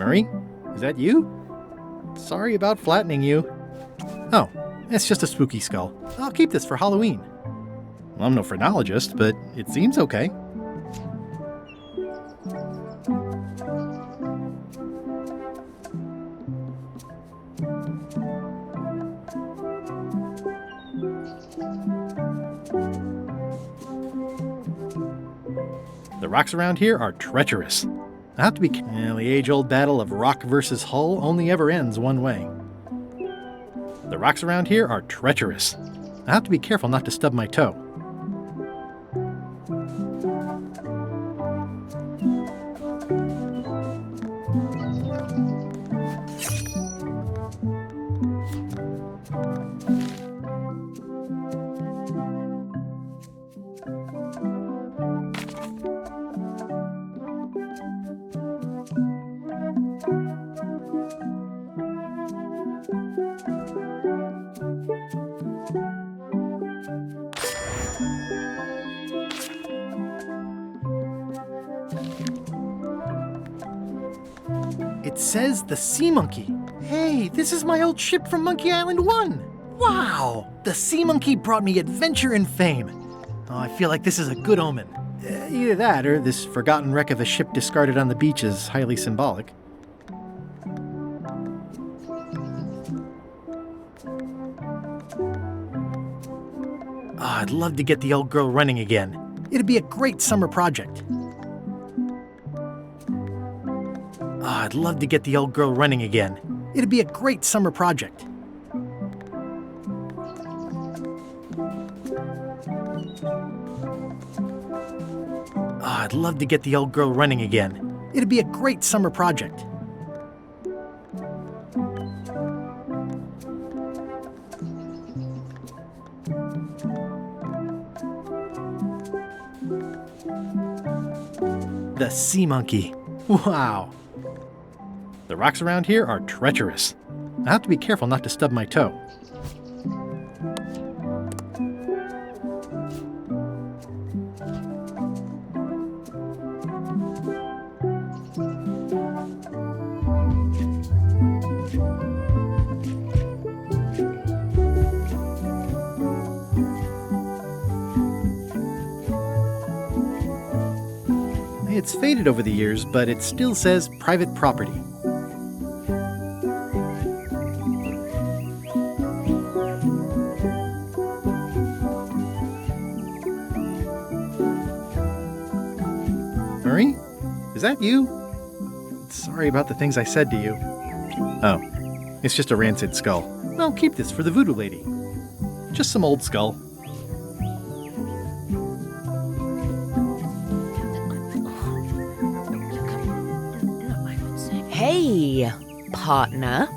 Murray, is that you? Sorry about flattening you. Oh, it's just a spooky skull. I'll keep this for Halloween. Well, I'm no phrenologist, but it seems okay. The rocks around here are treacherous. I have to be the age-old battle of rock versus hull only ever ends one way. The rocks around here are treacherous. I have to be careful not to stub my toe. It says the Sea Monkey. Hey, this is my old ship from Monkey Island 1. Wow, the Sea Monkey brought me adventure and fame. Oh, I feel like this is a good omen. Either that or this forgotten wreck of a ship discarded on the beach is highly symbolic. Oh, I'd love to get the old girl running again. It'd be a great summer project. I'd love to get the old girl running again. It'd be a great summer project. I'd love to get the old girl running again. It'd be a great summer project. The Sea Monkey. Wow. The rocks around here are treacherous. I have to be careful not to stub my toe. It's faded over the years, but it still says private property. Murray? Is that you? Sorry about the things I said to you. Oh, it's just a rancid skull. I'll keep this for the voodoo lady. Just some old skull. Hey, partner.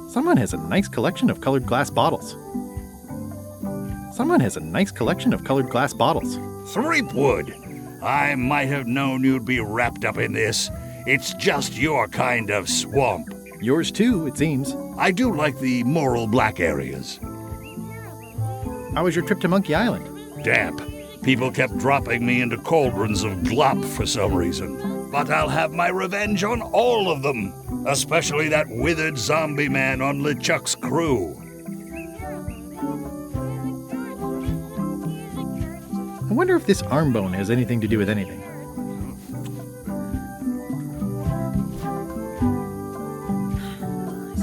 Someone has a nice collection of colored glass bottles. Someone has a nice collection of colored glass bottles. Threepwood, I might have known you'd be wrapped up in this. It's just your kind of swamp. Yours too, it seems. I do like the moral black areas. How was your trip to Monkey Island? Damp. People kept dropping me into cauldrons of glop for some reason. But I'll have my revenge on all of them, especially that withered zombie man on LeChuck's crew. I wonder if this arm bone has anything to do with anything.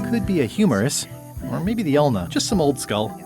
Could be a humerus, or maybe the ulna, just some old skull.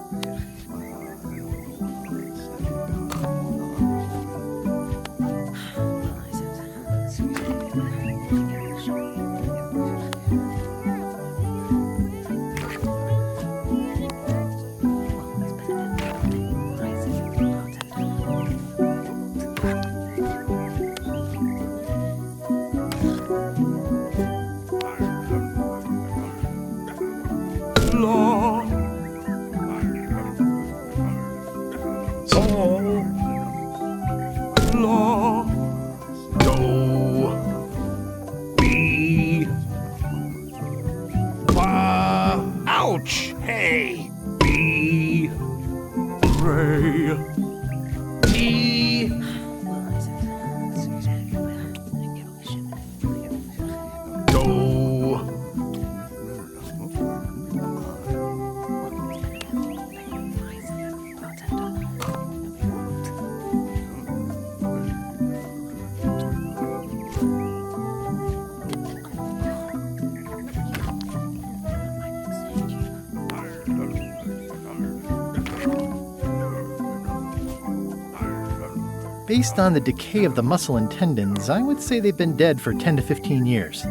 Based on the decay of the muscle and tendons, I would say they've been dead for 10 to 15 years.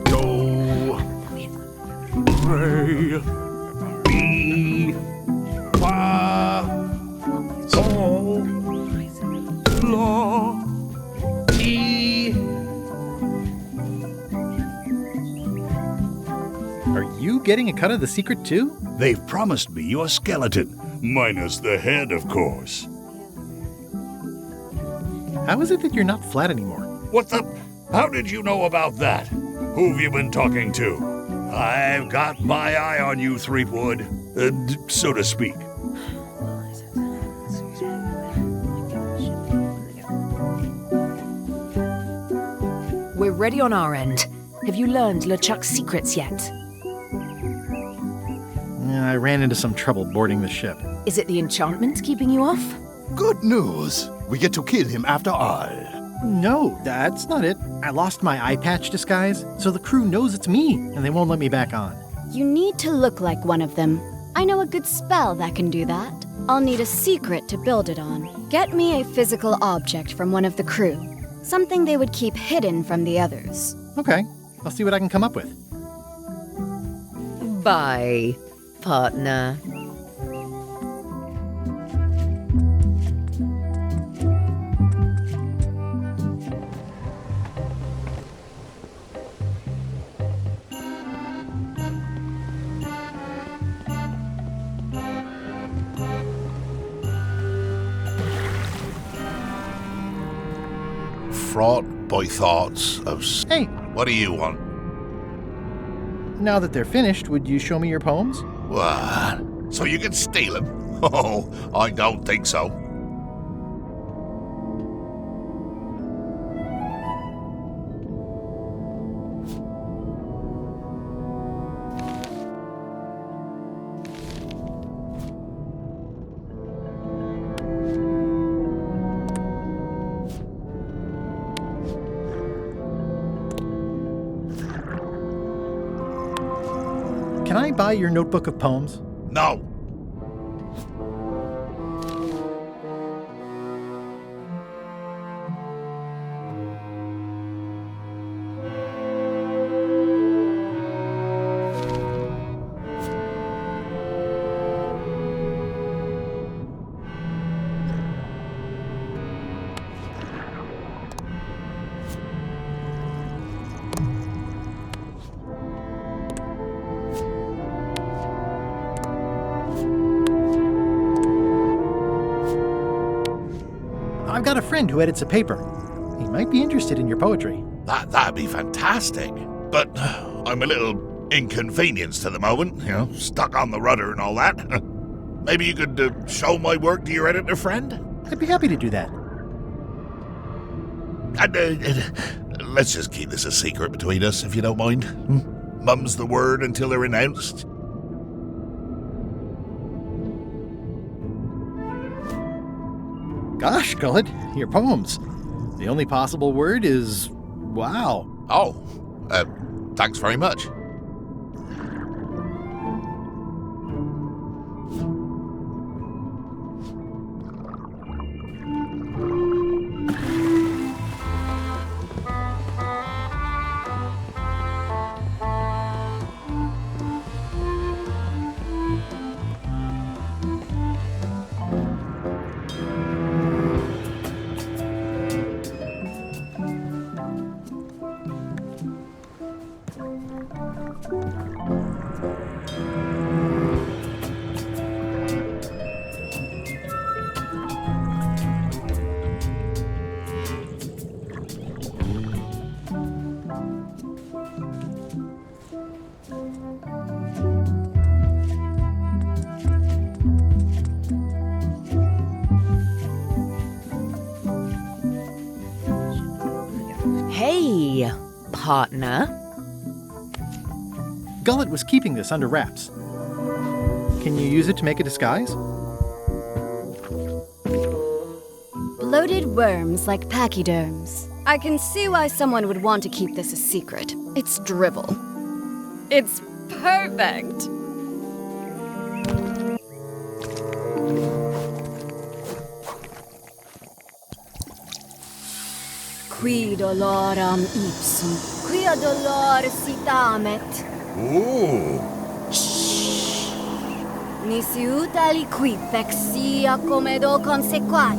Do, re, mi, fa, sol, la, ti. Are you getting a cut of the secret too? They've promised me your skeleton, minus the head, of course. How is it that you're not flat anymore? What the? How did you know about that? Who've you been talking to? I've got my eye on you, Threepwood, so to speak. We're ready on our end. Have you learned LeChuck's secrets yet? I ran into some trouble boarding the ship. Is it the enchantment keeping you off? Good news. We get to kill him after all. No, that's not it. I lost my eye patch disguise, so the crew knows it's me, and they won't let me back on. You need to look like one of them. I know a good spell that can do that. I'll need a secret to build it on. Get me a physical object from one of the crew. Something they would keep hidden from the others. Okay, I'll see what I can come up with. Bye, partner. Fraught by thoughts of... Hey, What do you want? now that they're finished, would you show me your poems? What? So you can steal him? Oh, I don't think so. Can I buy your notebook of poems? No. I've got a friend who edits a paper. He might be interested in your poetry. That'd be fantastic. But I'm a little inconvenienced at the moment, stuck on the rudder and all that. Maybe you could show my work to your editor friend? I'd be happy to do that. And, let's just keep this a secret between us, if you don't mind. Mum's the word until they're announced. Gosh, Gullet, your poems. The only possible word is wow. Oh, thanks very much. Hey, partner. Gullet was keeping this under wraps. Can you use it to make a disguise? Bloated worms like pachyderms. I can see why someone would want to keep this a secret. It's drivel. It's perfect. qui doloram ipsum, quia dolor sitamet. Ooh. Nisi ut aliquid vexia comedo consequat.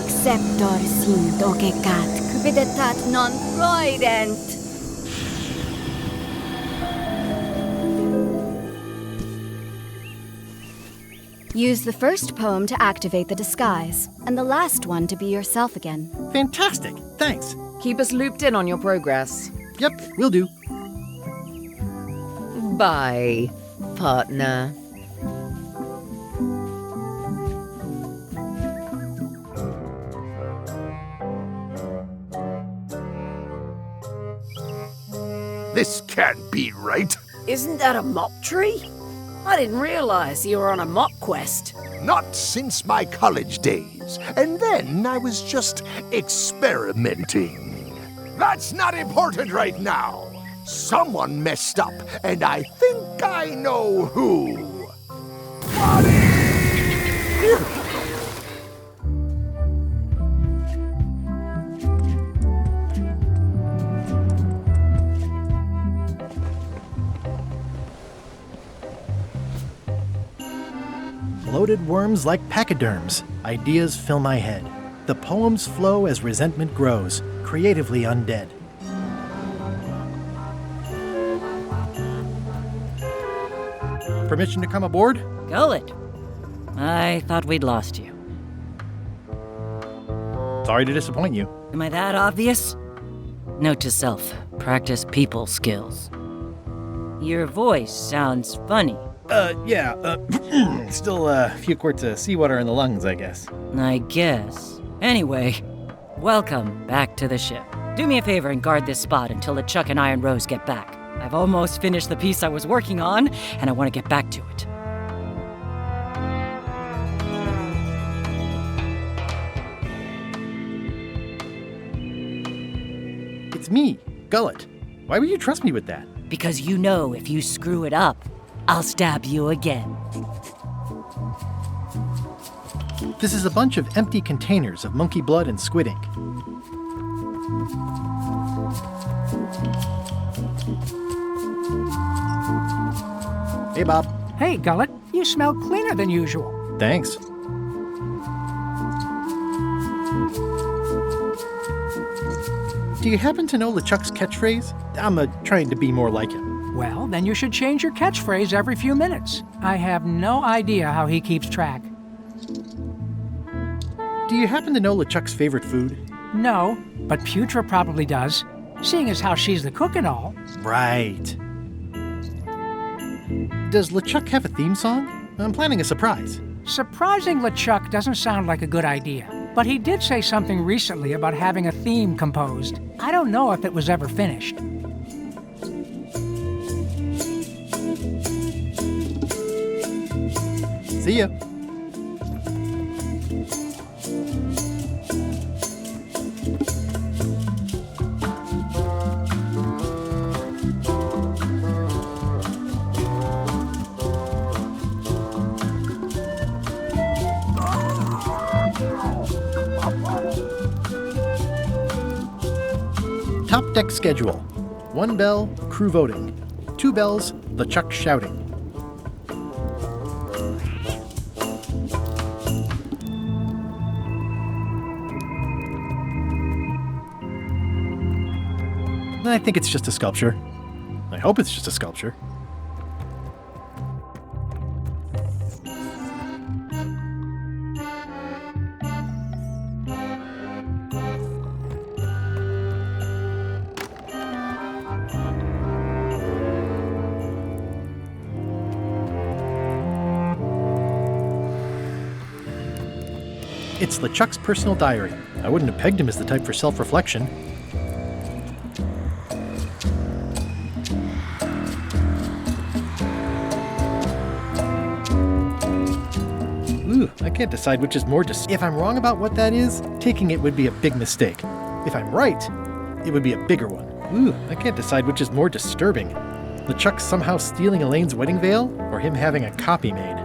Exceptor sint ocecat cupiditat non proident. Use the first poem to activate the disguise, and the last one to be yourself again. Fantastic. Thanks. Keep us looped in on your progress. Yep, will do. Bye, partner. This can't be right. Isn't that a mop tree? I didn't realize you were on a mop quest. Not since my college days. And then I was just experimenting. That's not important right now. Someone messed up, and I think I know who. Bloated worms like pachyderms. Ideas fill my head. The poems flow as resentment grows, creatively undead. Permission to come aboard? Gullet. I thought we'd lost you. Sorry to disappoint you. Am I that obvious? Note to self, practice people skills. Your voice sounds funny. Still a few quarts of seawater in the lungs, I guess. I guess. Anyway, welcome back to the ship. Do me a favor and guard this spot until LeChuck and Iron Rose get back. I've almost finished the piece I was working on, and I want to get back to it. It's me, Gullet. Why would you trust me with that? Because you know if you screw it up, I'll stab you again. This is a bunch of empty containers of monkey blood and squid ink. Hey, Bob. Hey, Gullet, you smell cleaner than usual. Thanks. Do you happen to know LeChuck's catchphrase? I'm trying to be more like him. Well, then you should change your catchphrase every few minutes. I have no idea how he keeps track. Do you happen to know LeChuck's favorite food? No, but Putra probably does, seeing as how she's the cook and all. Right. Does LeChuck have a theme song? I'm planning a surprise. Surprising LeChuck doesn't sound like a good idea, but he did say something recently about having a theme composed. I don't know if it was ever finished. See ya. Top deck schedule. 1 bell, crew voting. 2 bells, LeChuck shouting. I think it's just a sculpture. I hope it's just a sculpture. It's LeChuck's personal diary. I wouldn't have pegged him as the type for self-reflection. I can't decide which is more If I'm wrong about what that is, taking it would be a big mistake. If I'm right, it would be a bigger one. I can't decide which is more disturbing. LeChuck somehow stealing Elaine's wedding veil, or him having a copy made.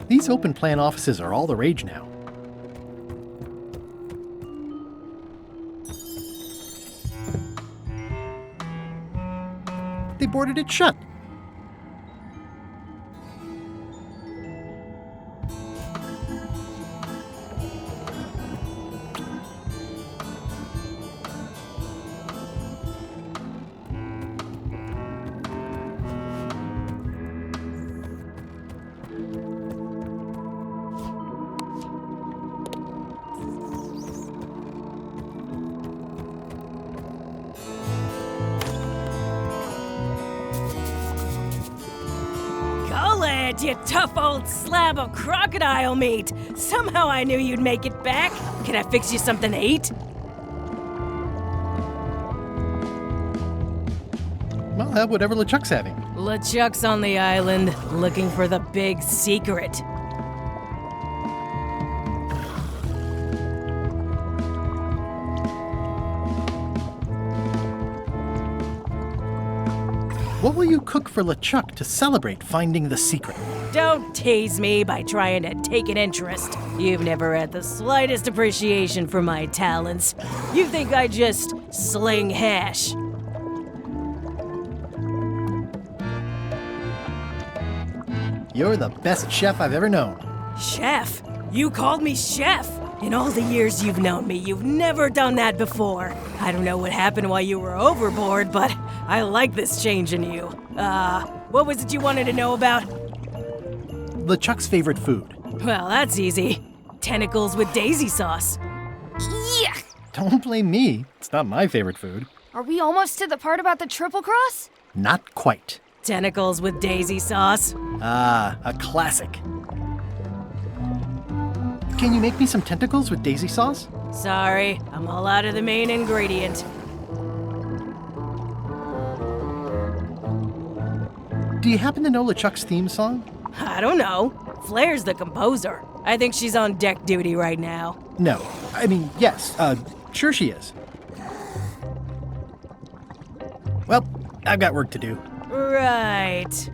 These open plan offices are all the rage now. They boarded it shut. You tough old slab of crocodile meat! Somehow I knew you'd make it back. Can I fix you something to eat? I'll have whatever LeChuck's having. LeChuck's on the island, looking for the big secret. What will you cook for LeChuck to celebrate finding the secret? Don't tease me by trying to take an interest. You've never had the slightest appreciation for my talents. You think I just sling hash. You're the best chef I've ever known. Chef? You called me chef? In all the years you've known me, you've never done that before. I don't know what happened while you were overboard, but I like this change in you. What was it you wanted to know about? LeChuck's favorite food. Well, that's easy. Tentacles with daisy sauce. Yuck! Don't blame me. It's not my favorite food. Are we almost to the part about the triple cross? Not quite. Tentacles with daisy sauce. Ah, a classic. Can you make me some tentacles with daisy sauce? Sorry, I'm all out of the main ingredient. Do you happen to know LeChuck's theme song? I don't know. Flair's the composer. I think she's on deck duty right now. No. I mean, yes. Sure she is. Well, I've got work to do. Right.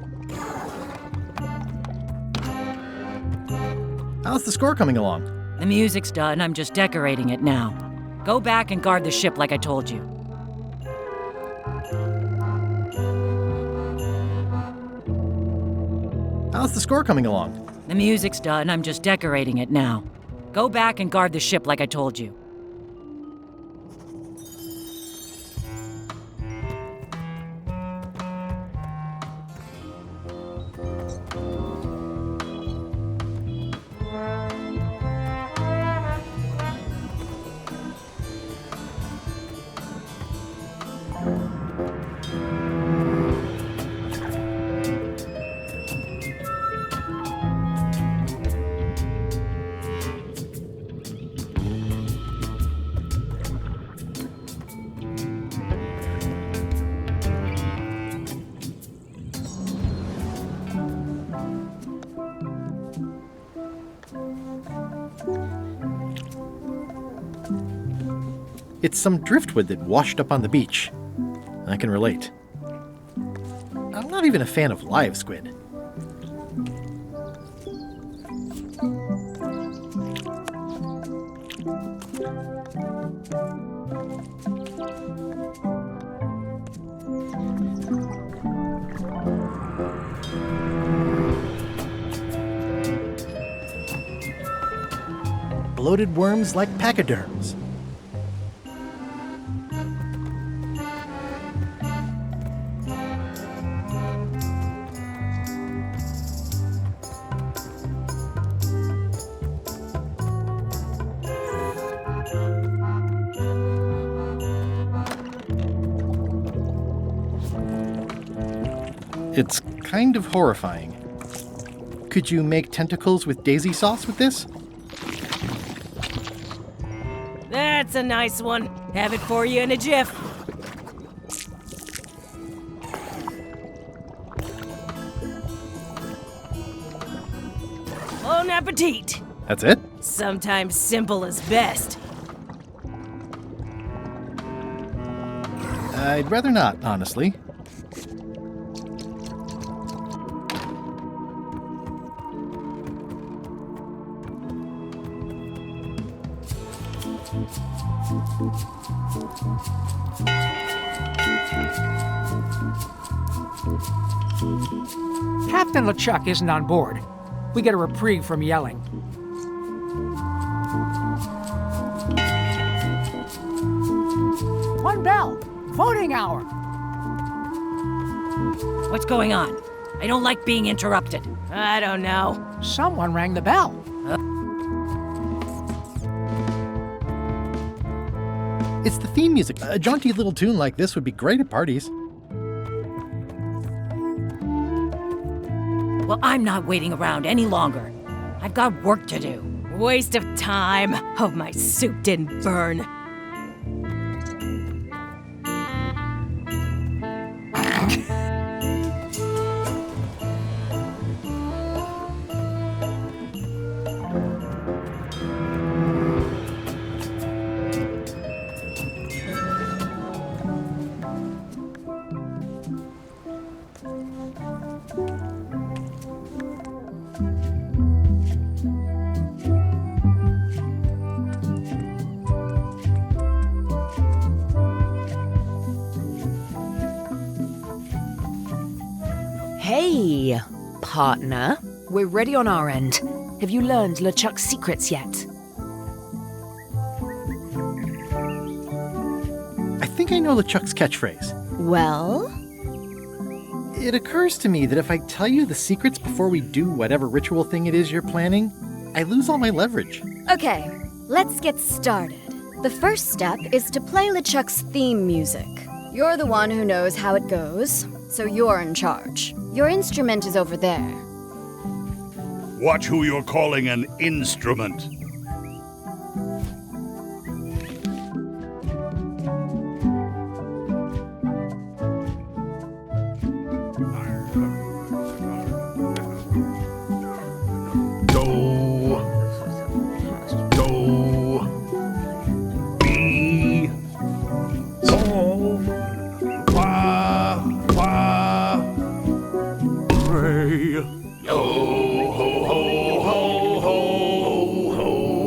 How's the score coming along? The music's done, I'm just decorating it now. Go back and guard the ship like I told you. How's the score coming along? The music's done, I'm just decorating it now. Go back and guard the ship like I told you. It's some driftwood that washed up on the beach. I can relate. I'm not even a fan of live squid. Bloated worms like pachyderms. It's kind of horrifying. Could you make tentacles with daisy sauce with this? That's a nice one. Have it for you in a jiff. Bon appetit. That's it? Sometimes simple is best. I'd rather not, honestly. Captain LeChuck isn't on board. We get a reprieve from yelling. One bell! Voting hour! What's going on? I don't like being interrupted. I don't know. Someone rang the bell. It's the theme music. A jaunty little tune like this would be great at parties. Well, I'm not waiting around any longer. I've got work to do. Waste of time. Hope my soup didn't burn. partner. We're ready on our end. Have you learned LeChuck's secrets yet? I think I know LeChuck's catchphrase. Well? It occurs to me that if I tell you the secrets before we do whatever ritual thing it is you're planning, I lose all my leverage. Okay, let's get started. The first step is to play LeChuck's theme music. You're the one who knows how it goes, so you're in charge. Your instrument is over there. Watch who you're calling an instrument.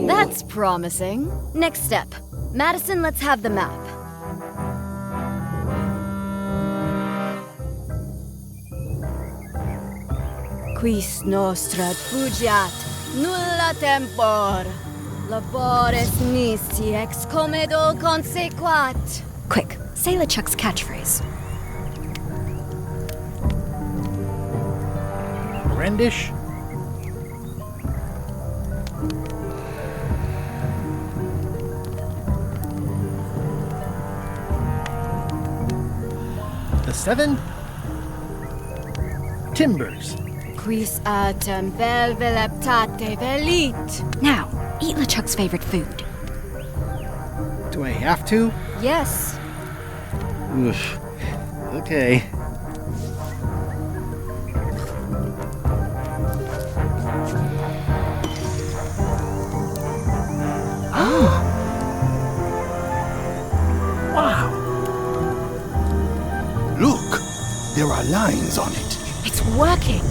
That's promising. Next step. Madison, let's have the map. Quis nostra fugiat, nulla tempor. Labores nisi ex comedo consequat. Quick, say LeChuck's catchphrase. Rendish? The 7? Timbers. Quis autem vel veleptate velit. Now, eat LeChuck's favorite food. Do I have to? Yes. Oof. Okay. Wow. Look, there are lines on it. It's working.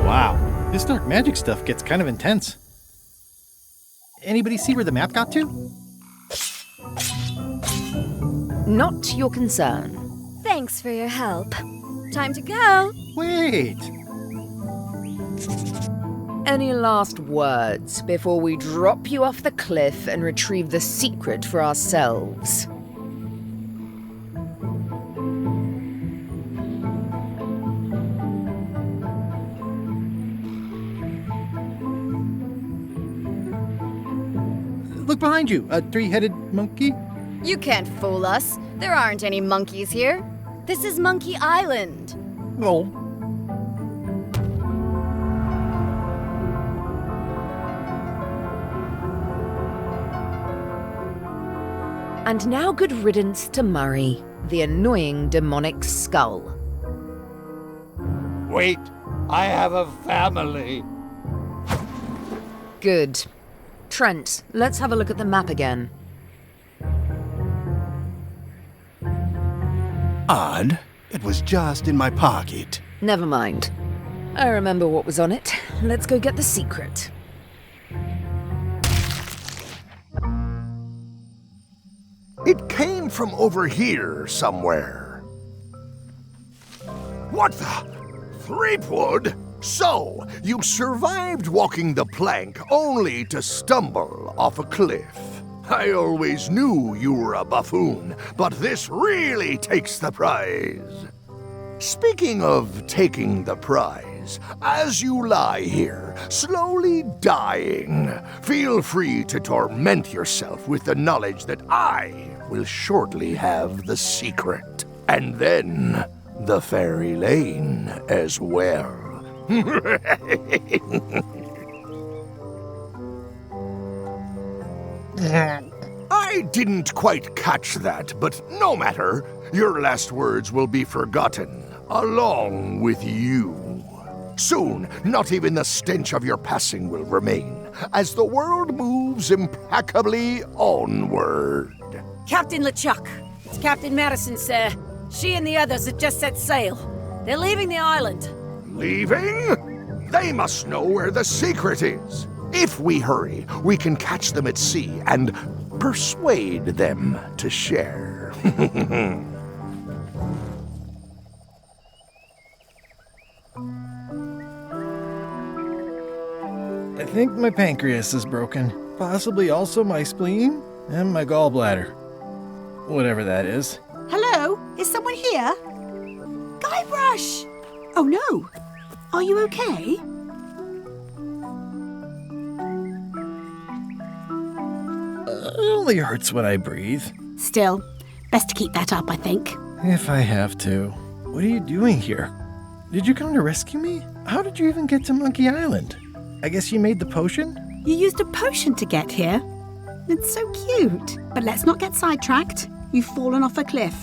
Wow, this dark magic stuff gets kind of intense. Anybody see where the map got to? Not your concern. Thanks for your help. Time to go. Wait! Any last words before we drop you off the cliff and retrieve the secret for ourselves? Look behind you, a three-headed monkey. You can't fool us. There aren't any monkeys here. This is Monkey Island. Oh. And now good riddance to Murray, the annoying demonic skull. Wait, I have a family. Good. Trent, let's have a look at the map again. Odd. It was just in my pocket. Never mind. I remember what was on it. Let's go get the secret. It came from over here somewhere. What the? Threepwood? So, you survived walking the plank only to stumble off a cliff. I always knew you were a buffoon, but this really takes the prize. Speaking of taking the prize, as you lie here, slowly dying, feel free to torment yourself with the knowledge that I will shortly have the secret. And then the fairy lane as well. I didn't quite catch that, but no matter. Your last words will be forgotten, along with you. Soon, not even the stench of your passing will remain, as the world moves impeccably onward. Captain LeChuck, it's Captain Madison, sir. She and the others have just set sail. They're leaving the island. Leaving? They must know where the secret is. If we hurry, we can catch them at sea and persuade them to share. I think my pancreas is broken. Possibly also my spleen and my gallbladder. Whatever that is. Hello? Is someone here? Guybrush! Oh no! Are you okay? It only hurts when I breathe. Still, best to keep that up, I think. If I have to. What are you doing here? Did you come to rescue me? How did you even get to Monkey Island? I guess you made the potion? You used a potion to get here. It's so cute. But let's not get sidetracked. You've fallen off a cliff.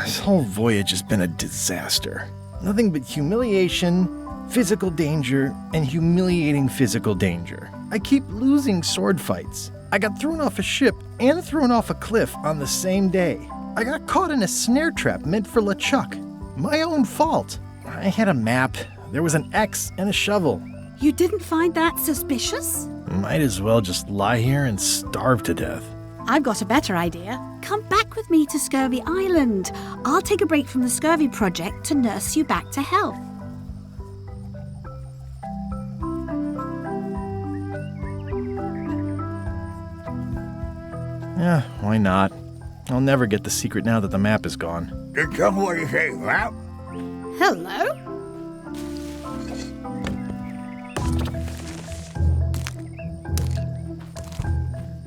This whole voyage has been a disaster. Nothing but humiliation, physical danger, and humiliating physical danger. I keep losing sword fights. I got thrown off a ship and thrown off a cliff on the same day. I got caught in a snare trap meant for LeChuck. My own fault. I had a map. There was an X and a shovel. You didn't find that suspicious? Might as well just lie here and starve to death. I've got a better idea. Come back with me to Scurvy Island. I'll take a break from the Scurvy Project to nurse you back to health. Yeah, why not? I'll never get the secret now that the map is gone. Tell me what you say, map. Hello?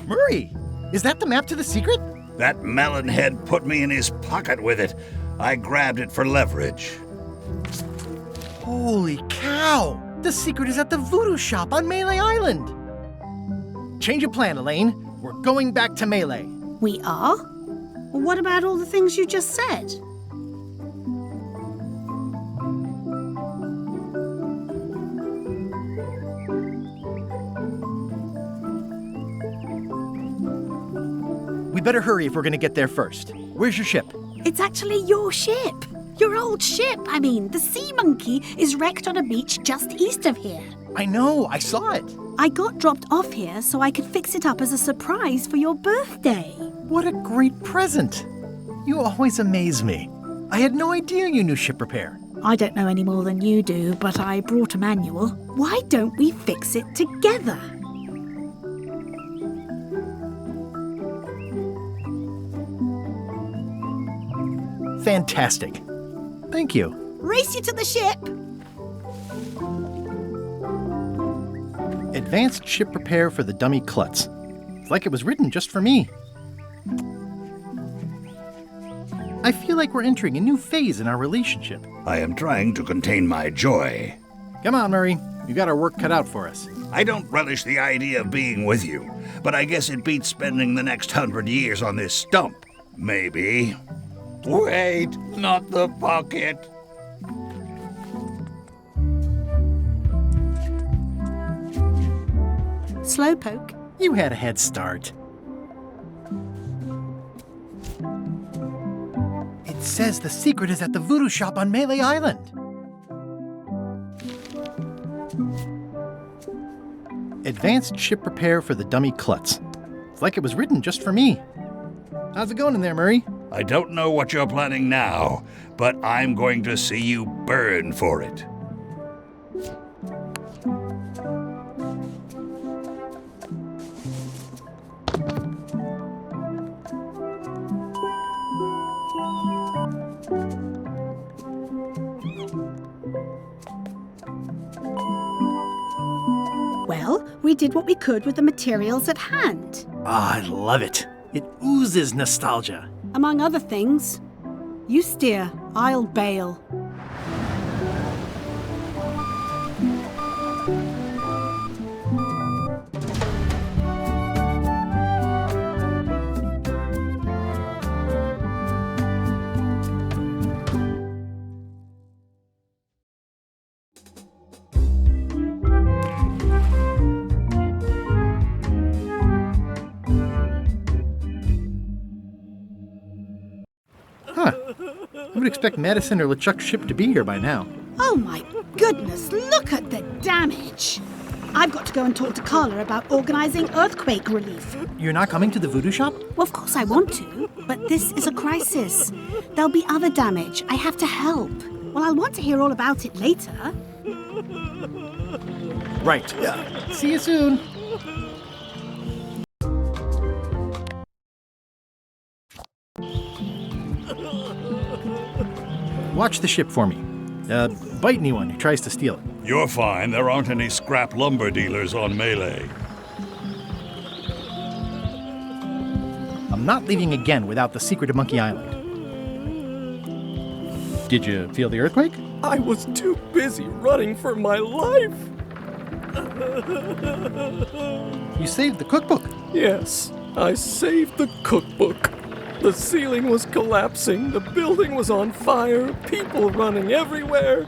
Murray, is that the map to the secret? That melonhead put me in his pocket with it. I grabbed it for leverage. Holy cow! The secret is at the voodoo shop on Melee Island! Change of plan, Elaine. We're going back to Melee. We are? Well, what about all the things you just said? We better hurry if we're gonna get there first. Where's your ship? It's actually your ship. Your old ship, I mean. The Sea Monkey is wrecked on a beach just east of here. I know, I saw it. I got dropped off here so I could fix it up as a surprise for your birthday. What a great present. You always amaze me. I had no idea you knew ship repair. I don't know any more than you do, but I brought a manual. Why don't we fix it together? Fantastic. Thank you. Race you to the ship! Advanced ship repair for the dummy klutz. It's like it was written just for me. I feel like we're entering a new phase in our relationship. I am trying to contain my joy. Come on, Murray. You got our work cut out for us. I don't relish the idea of being with you, but I guess it beats spending the next 100 years on this stump. Maybe. Wait, not the pocket. Slowpoke. You had a head start. It says the secret is at the voodoo shop on Melee Island. Advanced ship repair for the dummy klutz. It's like it was written just for me. How's it going in there, Murray? I don't know what you're planning now, but I'm going to see you burn for it. Well, we did what we could with the materials at hand. I love it. It oozes nostalgia. Among other things, you steer, I'll bail. You would expect Madison or LeChuck's ship to be here by now. Oh my goodness, look at the damage! I've got to go and talk to Carla about organising earthquake relief. You're not coming to the voodoo shop? Well, of course I want to, but this is a crisis. There'll be other damage. I have to help. Well, I'll want to hear all about it later. Right. See you soon. Watch the ship for me. Bite anyone who tries to steal it. You're fine. There aren't any scrap lumber dealers on Melee. I'm not leaving again without the secret of Monkey Island. Did you feel the earthquake? I was too busy running for my life. You saved the cookbook. Yes, I saved the cookbook. The ceiling was collapsing, the building was on fire, people running everywhere,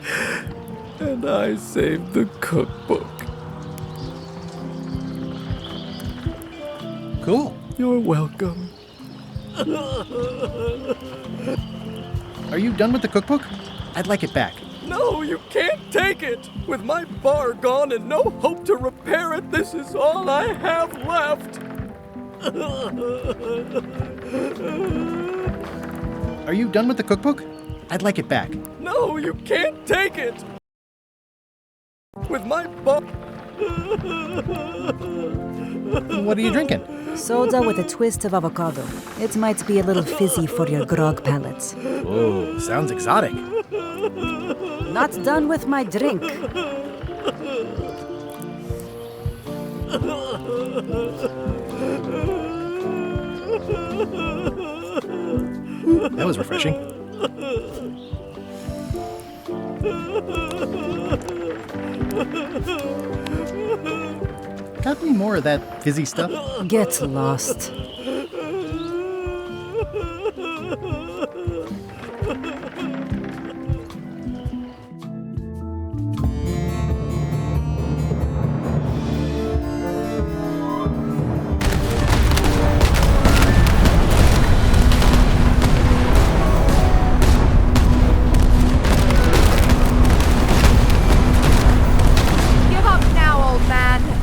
and I saved the cookbook. Cool. You're welcome. Are you done with the cookbook? I'd like it back. No, you can't take it! With my bar gone and no hope to repair it, this is all I have left! Are you done with the cookbook? I'd like it back. No, you can't take it! With my bar... What are you drinking? Soda with a twist of avocado. It might be a little fizzy for your grog palate. Oh, sounds exotic. Not done with my drink. That was refreshing. Got any more of that fizzy stuff? Get lost.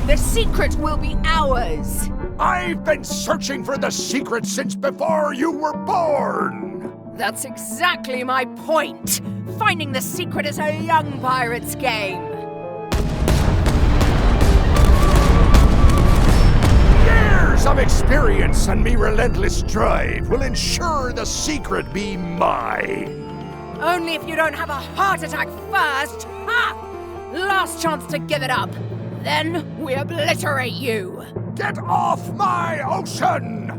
The secret will be ours! I've been searching for the secret since before you were born! That's exactly my point! Finding the secret is a young pirate's game! Years of experience and me relentless drive will ensure the secret be mine! Only if you don't have a heart attack first! Ha! Last chance to give it up! Then we obliterate you! Get off my ocean!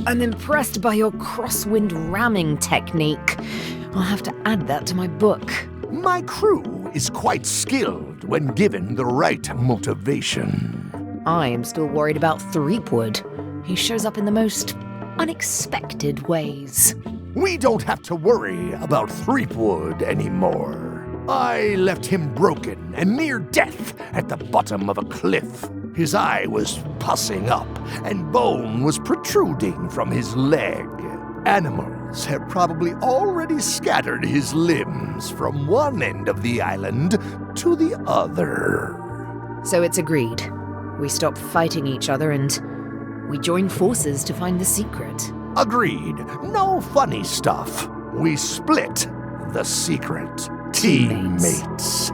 I'm impressed by your crosswind ramming technique. I'll have to add that to my book. My crew is quite skilled when given the right motivation. I am still worried about Threepwood. He shows up in the most unexpected ways. We don't have to worry about Threepwood anymore. I left him broken and near death at the bottom of a cliff. His eye was pussing up and bone was protruding from his leg. Animals have probably already scattered his limbs from one end of the island to the other. So it's agreed. We stop fighting each other and we join forces to find the secret. Agreed. No funny stuff. We split the secret. Teammates.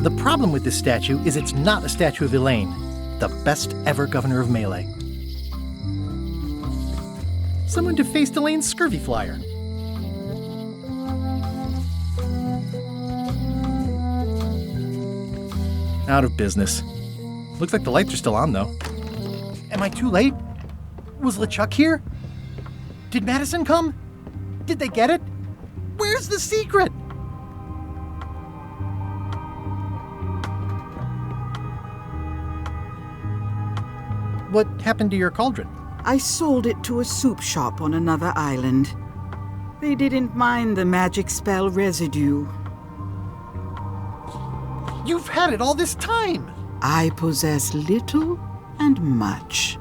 The problem with this statue is it's not a statue of Elaine, the best ever governor of Melee. Someone defaced Elaine's scurvy flyer. Out of business. Looks like the lights are still on, though. Am I too late? Was LeChuck here? Did Madison come? Did they get it? Where's the secret? What happened to your cauldron? I sold it to a soup shop on another island. They didn't mind the magic spell residue. You've had it all this time! I possess little and much.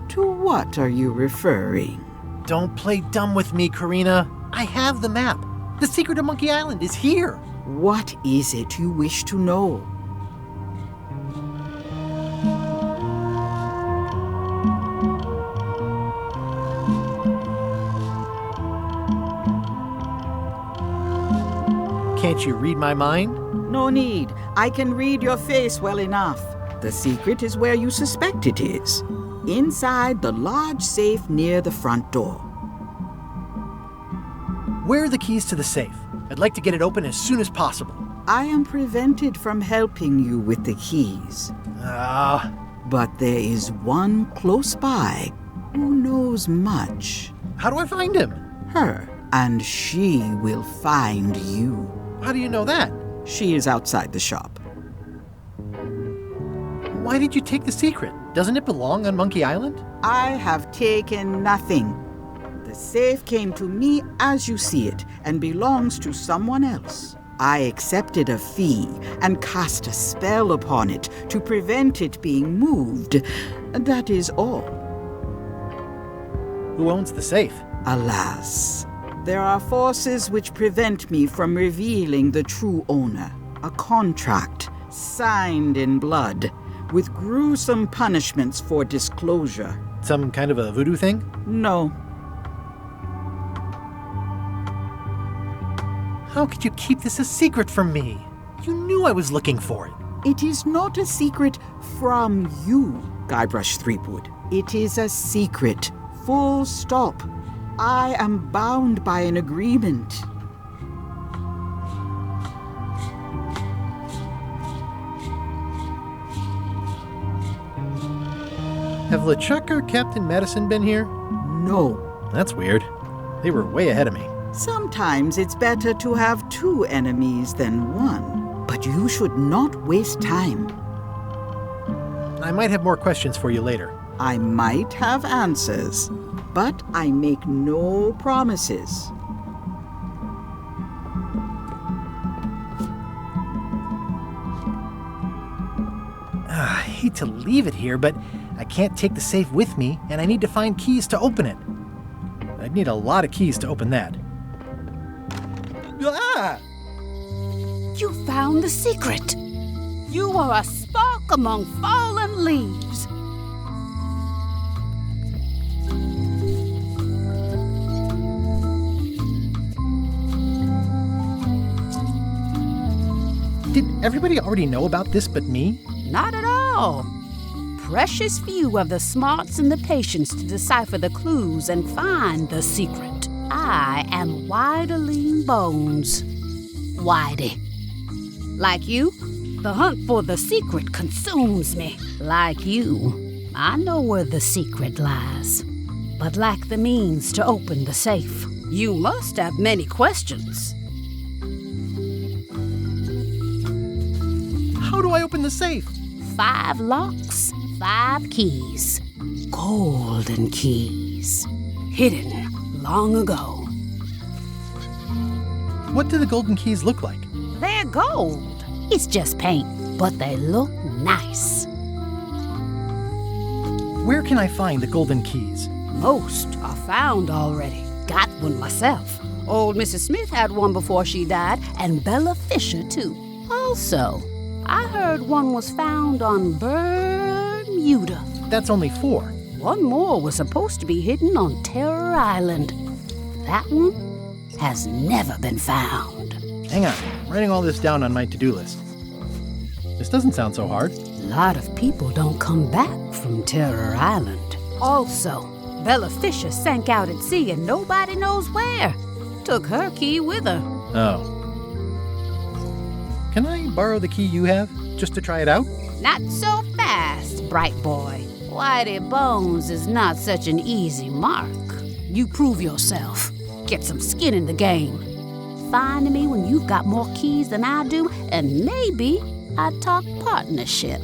To what are you referring? Don't play dumb with me, Karina. I have the map. The secret of Monkey Island is here. What is it you wish to know? Can't you read my mind? No need. I can read your face well enough. The secret is where you suspect it is. Inside the large safe near the front door. Where are the keys to the safe? I'd like to get it open as soon as possible. I am prevented from helping you with the keys. But there is one close by who knows much. How do I find him? Her. And she will find you. How do you know that? She is outside the shop. Why did you take the secret? Doesn't it belong on Monkey Island? I have taken nothing. The safe came to me as you see it and belongs to someone else. I accepted a fee and cast a spell upon it to prevent it being moved. That is all. Who owns the safe? Alas, there are forces which prevent me from revealing the true owner. A contract signed in blood with gruesome punishments for disclosure. Some kind of a voodoo thing? No. How could you keep this a secret from me? You knew I was looking for it. It is not a secret from you, Guybrush Threepwood. It is a secret. Full stop. I am bound by an agreement. Have LeChuck or Captain Madison been here? No. That's weird. They were way ahead of me. Sometimes it's better to have two enemies than one, but you should not waste time. I might have more questions for you later. I might have answers, but I make no promises. I hate to leave it here, but I can't take the safe with me, and I need to find keys to open it. I'd need a lot of keys to open that. Ah! You found the secret. You are a spark among fallen leaves. Did everybody already know about this but me? Not at all. Precious few have the smarts and the patience to decipher the clues and find the secret. I am Whiteling Bones. Whitey. Like you, the hunt for the secret consumes me. Like you, I know where the secret lies, but lack the means to open the safe. You must have many questions. How do I open the safe? 5 locks, 5 keys. Golden keys. Hidden long ago. What do the golden keys look like? They're gold. It's just paint, but they look nice. Where can I find the golden keys? Most are found already. Got one myself. Old Mrs. Smith had one before she died, and Bella Fisher, too. Also, I heard one was found on Bermuda. That's only 4. One more was supposed to be hidden on Terror Island. That one has never been found. Hang on, I'm writing all this down on my to-do list. This doesn't sound so hard. A lot of people don't come back from Terror Island. Also, Bella Fisher sank out at sea and nobody knows where. Took her key with her. Oh. Can I borrow the key you have, just to try it out? Not so fast, bright boy. Whitey Bones is not such an easy mark. You prove yourself. Get some skin in the game. Find me when you've got more keys than I do, and maybe I'd talk partnership.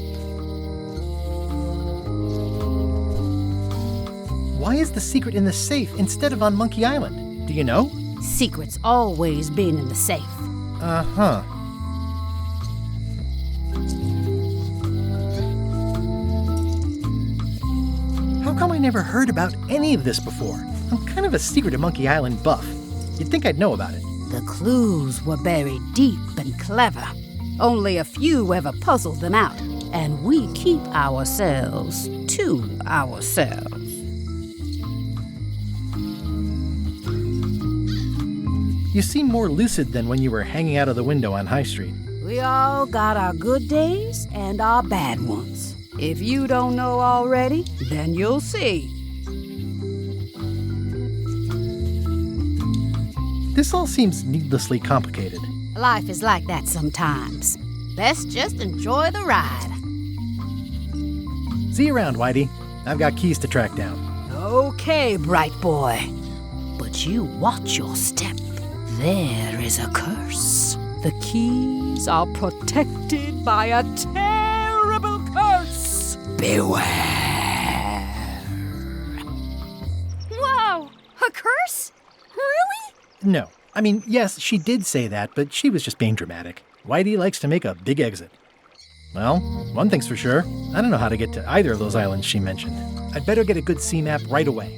Why is the secret in the safe instead of on Monkey Island? Do you know? Secret's always been in the safe. Uh-huh. How come I never heard about any of this before? I'm kind of a Secret of Monkey Island buff. You'd think I'd know about it. The clues were buried deep and clever. Only a few ever puzzled them out, and we keep ourselves to ourselves. You seem more lucid than when you were hanging out of the window on High Street. We all got our good days and our bad ones. If you don't know already, then you'll see. This all seems needlessly complicated. Life is like that sometimes. Best just enjoy the ride. See you around, Whitey. I've got keys to track down. Okay, bright boy. But you watch your step. There is a curse. The keys are protected by a terrible curse. Beware. Whoa! A curse? Really? No. I mean, yes, she did say that, but she was just being dramatic. Whitey likes to make a big exit. Well, one thing's for sure. I don't know how to get to either of those islands she mentioned. I'd better get a good sea map right away.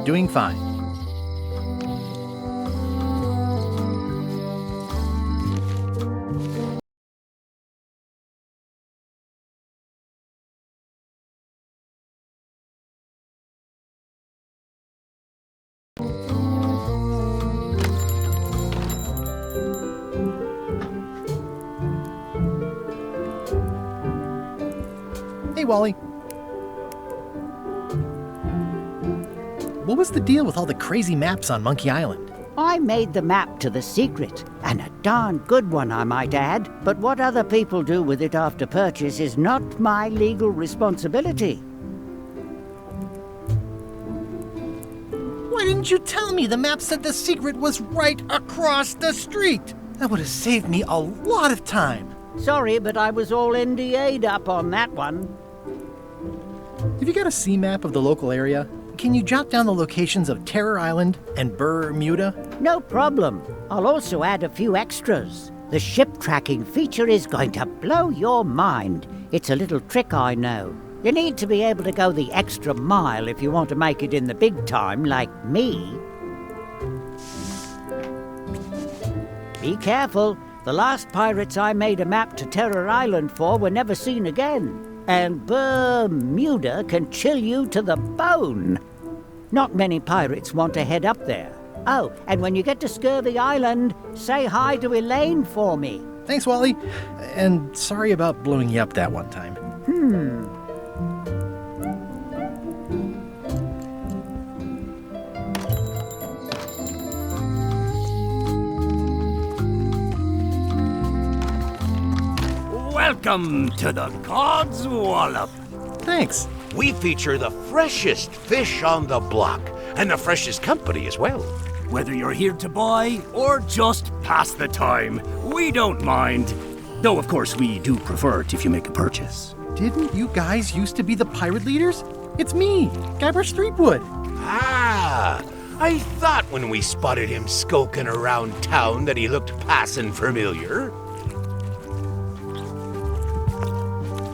Doing fine. Hey, Wally. What was the deal with all the crazy maps on Monkey Island? I made the map to the secret, and a darn good one, I might add. But what other people do with it after purchase is not my legal responsibility. Why didn't you tell me the map said the secret was right across the street? That would have saved me a lot of time. Sorry, but I was all NDA'd up on that one. Have you got a sea map of the local area? Can you jot down the locations of Terror Island and Bermuda? No problem. I'll also add a few extras. The ship tracking feature is going to blow your mind. It's a little trick, I know. You need to be able to go the extra mile if you want to make it in the big time, like me. Be careful. The last pirates I made a map to Terror Island for were never seen again. And Bermuda can chill you to the bone. Not many pirates want to head up there. Oh, and when you get to Scurvy Island, say hi to Elaine for me. Thanks, Wally. And sorry about blowing you up that one time. Welcome to the God's Wallop. Thanks. We feature the freshest fish on the block, and the freshest company as well. Whether you're here to buy or just pass the time, we don't mind. Though, of course, we do prefer it if you make a purchase. Didn't you guys used to be the pirate leaders? It's me, Guybrush Threepwood. Ah, I thought when we spotted him skulking around town that he looked passing familiar.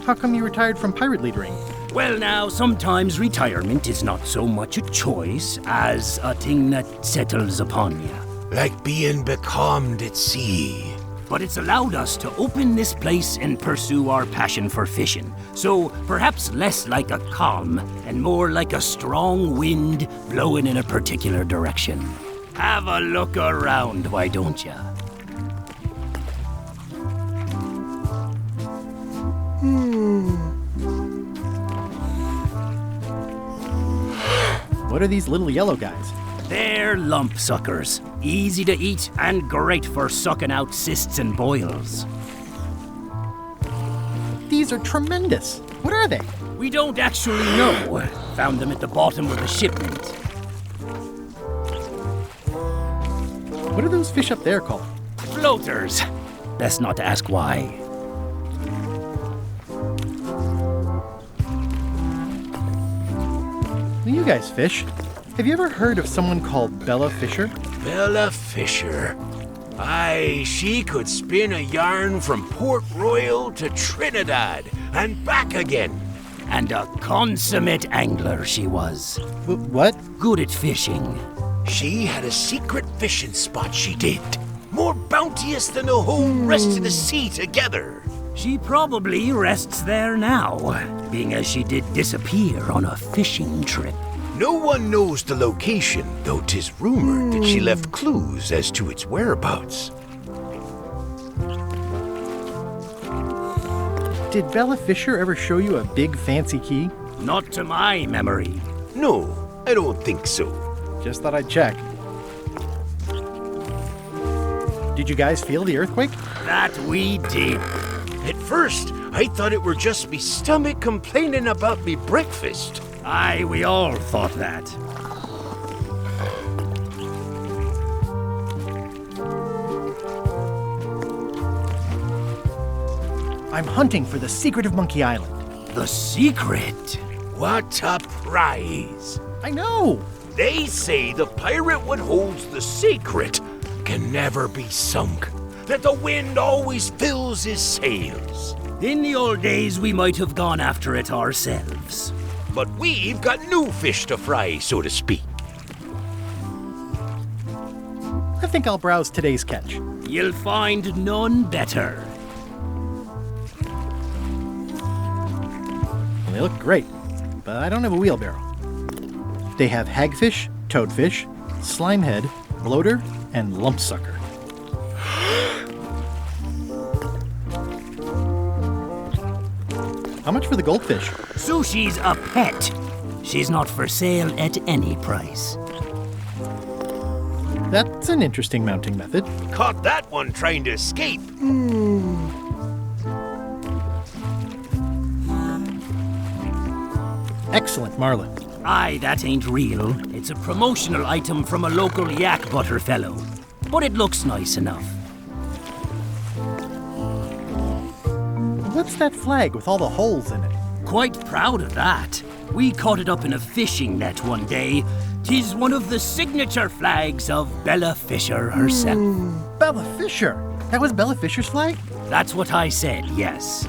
How come you retired from pirate leadering? Well, now, sometimes retirement is not so much a choice as a thing that settles upon you. Like being becalmed at sea. But it's allowed us to open this place and pursue our passion for fishing. So perhaps less like a calm and more like a strong wind blowing in a particular direction. Have a look around, why don't ya? What are these little yellow guys? They're lump suckers. Easy to eat and great for sucking out cysts and boils. These are tremendous. What are they? We don't actually know. Found them at the bottom of the shipment. What are those fish up there called? Floaters. Best not to ask why. Well, you guys fish. Have you ever heard of someone called Bella Fisher? Bella Fisher. Aye, she could spin a yarn from Port Royal to Trinidad and back again. And a consummate angler she was. What? Good at fishing. She had a secret fishing spot, she did. More bounteous than the whole rest of the sea together. She probably rests there now, being as she did disappear on a fishing trip. No one knows the location, though 'tis rumored that she left clues as to its whereabouts. Did Bella Fisher ever show you a big fancy key? Not to my memory. No, I don't think so. Just thought I'd check. Did you guys feel the earthquake? That we did. At first, I thought it were just me stomach complaining about me breakfast. Aye, we all thought that. I'm hunting for the secret of Monkey Island. The secret? What a prize! I know! They say the pirate what holds the secret can never be sunk, that the wind always fills his sails. In the old days, we might have gone after it ourselves. But we've got new fish to fry, so to speak. I think I'll browse today's catch. You'll find none better. Well, they look great, but I don't have a wheelbarrow. They have hagfish, toadfish, slimehead, bloater, and lumpsucker. How much for the goldfish? Sushi's a pet. She's not for sale at any price. That's an interesting mounting method. Caught that one trying to escape. Excellent marlin. Aye, that ain't real. It's a promotional item from a local yak butter fellow. But it looks nice enough. What's that flag with all the holes in it? Quite proud of that. We caught it up in a fishing net one day. 'Tis one of the signature flags of Bella Fisher herself. Bella Fisher? That was Bella Fisher's flag? That's what I said, yes.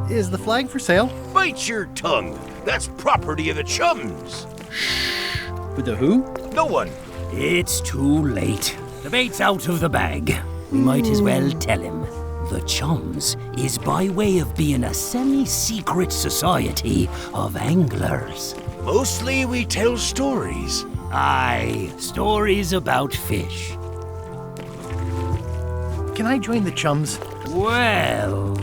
Is the flag for sale? Bite your tongue. That's property of the chums. With the who? No one. It's too late. The bait's out of the bag. We might as well tell him. The Chums is by way of being a semi-secret society of anglers. Mostly we tell stories. Aye, stories about fish. Can I join the Chums? Well...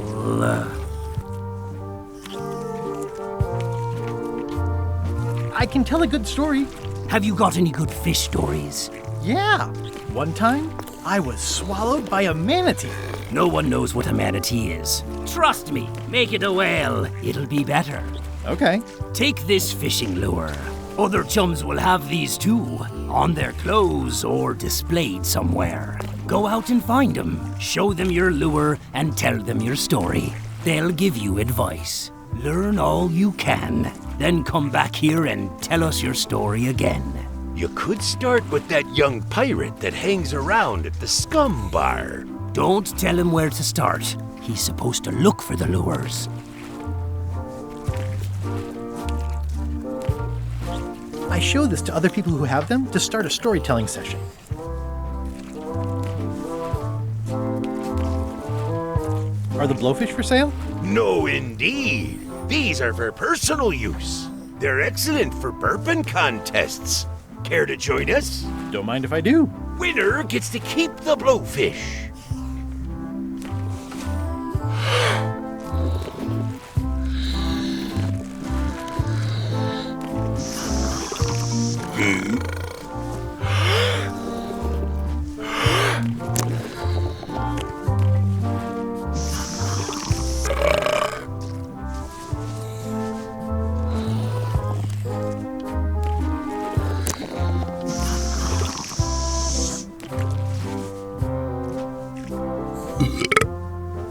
I can tell a good story. Have you got any good fish stories? Yeah. One time, I was swallowed by a manatee. No one knows what a manatee is. Trust me, make it a whale. It'll be better. Okay. Take this fishing lure. Other chums will have these too, on their clothes or displayed somewhere. Go out and find them, show them your lure, and tell them your story. They'll give you advice. Learn all you can, then come back here and tell us your story again. You could start with that young pirate that hangs around at the Scum Bar. Don't tell him where to start. He's supposed to look for the lures. I show this to other people who have them to start a storytelling session. Are the blowfish for sale? No, indeed. These are for personal use. They're excellent for burping contests. Care to join us? Don't mind if I do. Winner gets to keep the blowfish.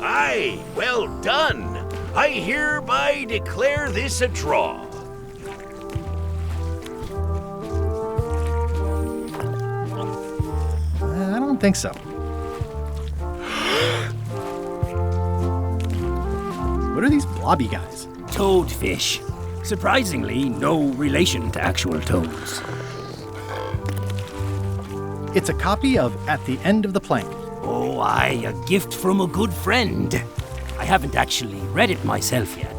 Aye, well done. I hereby declare this a draw. I don't think so. What are these blobby guys? Toadfish. Surprisingly, no relation to actual toads. It's a copy of At the End of the Plank. Oh, aye, a gift from a good friend. I haven't actually read it myself yet.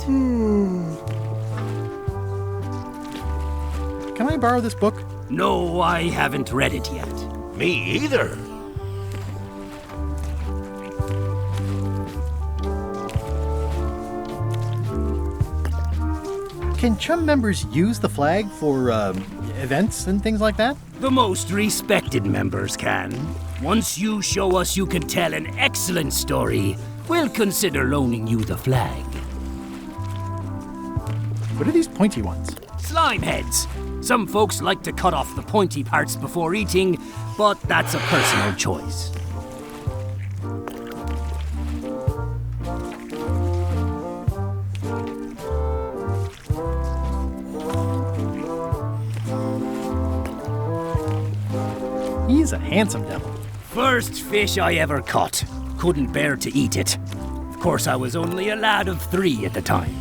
Can I borrow this book? No, I haven't read it yet. Me either. Can Chum members use the flag for events and things like that? The most respected members can. Once you show us you can tell an excellent story, we'll consider loaning you the flag. What are these pointy ones? Slime heads. Some folks like to cut off the pointy parts before eating, but that's a personal choice. He's a handsome devil. First fish I ever caught. Couldn't bear to eat it. Of course, I was only a lad of 3 at the time.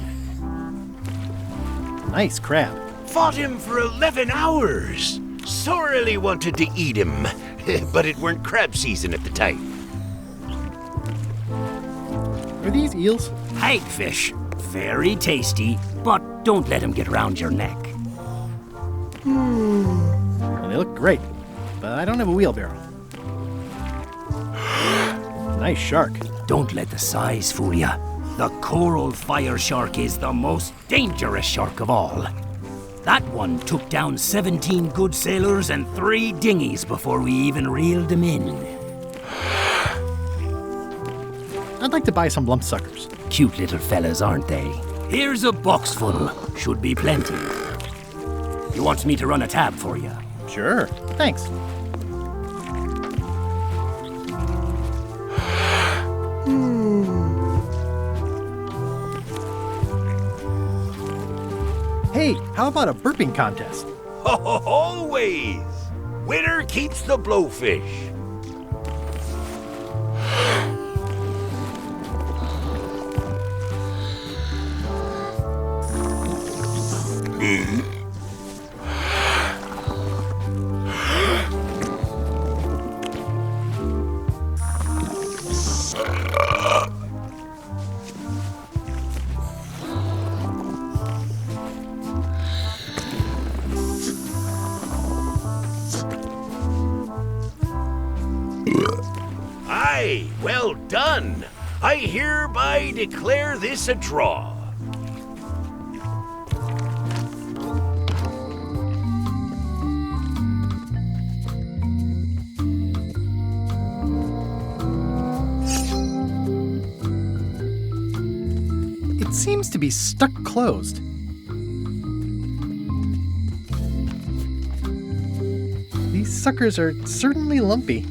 Nice crab. Fought him for 11 hours. Sorely wanted to eat him, but it weren't crab season at the time. Are these eels? Hagfish. Very tasty, but don't let them get around your neck. Well, they look great, but I don't have a wheelbarrow. Nice shark. Don't let the size fool ya. The coral fire shark is the most dangerous shark of all. That one took down 17 good sailors and 3 dinghies before we even reeled them in. I'd like to buy some lump suckers. Cute little fellas, aren't they? Here's a box full. Should be plenty. You want me to run a tab for you? Sure. Thanks. Hey, how about a burping contest? Always! Winner keeps the blowfish. Aye, well done. I hereby declare this a draw. It seems to be stuck closed. These suckers are certainly lumpy.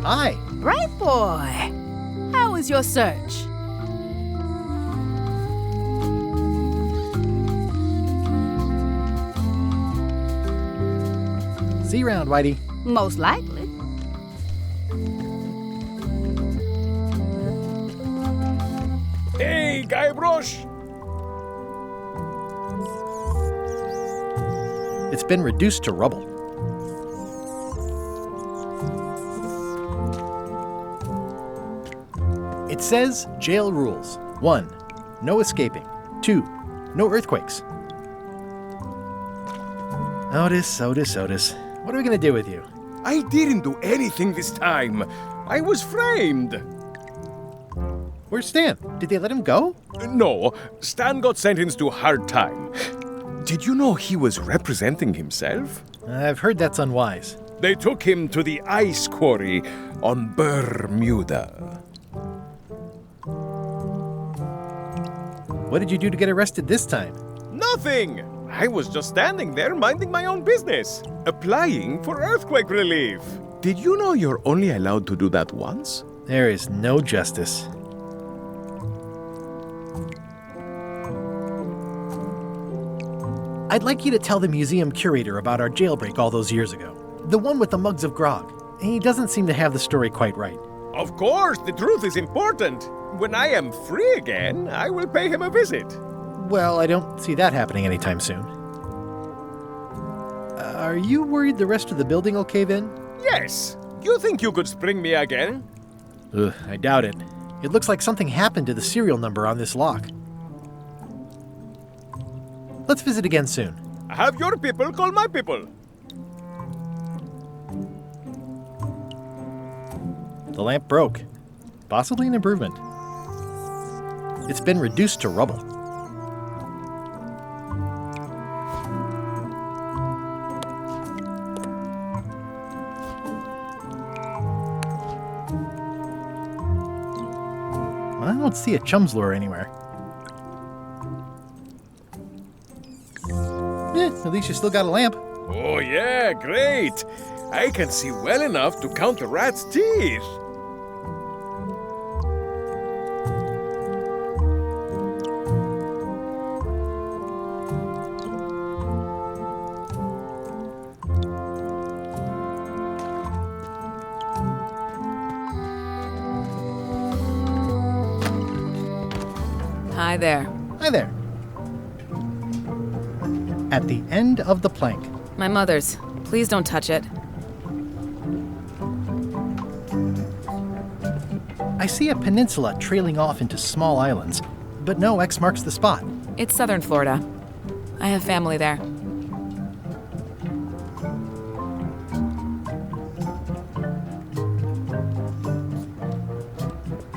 Hi. Bright boy. How was your search? See you around, Whitey. Most likely. Hey, Guybrush! It's been reduced to rubble. It says jail rules. 1. No escaping. 2. No earthquakes. Otis. What are we gonna do with you? I didn't do anything this time. I was framed. Where's Stan? Did they let him go? No, Stan got sentenced to hard time. Did you know he was representing himself? I've heard that's unwise. They took him to the ice quarry on Bermuda. What did you do to get arrested this time? Nothing! I was just standing there minding my own business, applying for earthquake relief. Did you know you're only allowed to do that once? There is no justice. I'd like you to tell the museum curator about our jailbreak all those years ago. The one with the mugs of grog. He doesn't seem to have the story quite right. Of course, the truth is important. When I am free again, I will pay him a visit. Well, I don't see that happening anytime soon. Are you worried the rest of the building will cave in? Yes. You think you could spring me again? Ugh, I doubt it. It looks like something happened to the serial number on this lock. Let's visit again soon. Have your people call my people. The lamp broke. Possibly an improvement. It's been reduced to rubble. I don't see a chum's lure anywhere. At least you still got a lamp. Oh yeah, great. I can see well enough to count the rat's teeth. Hi there. Hi there. At the end of the plank. My mother's. Please don't touch it. I see a peninsula trailing off into small islands, but no X marks the spot. It's southern Florida. I have family there.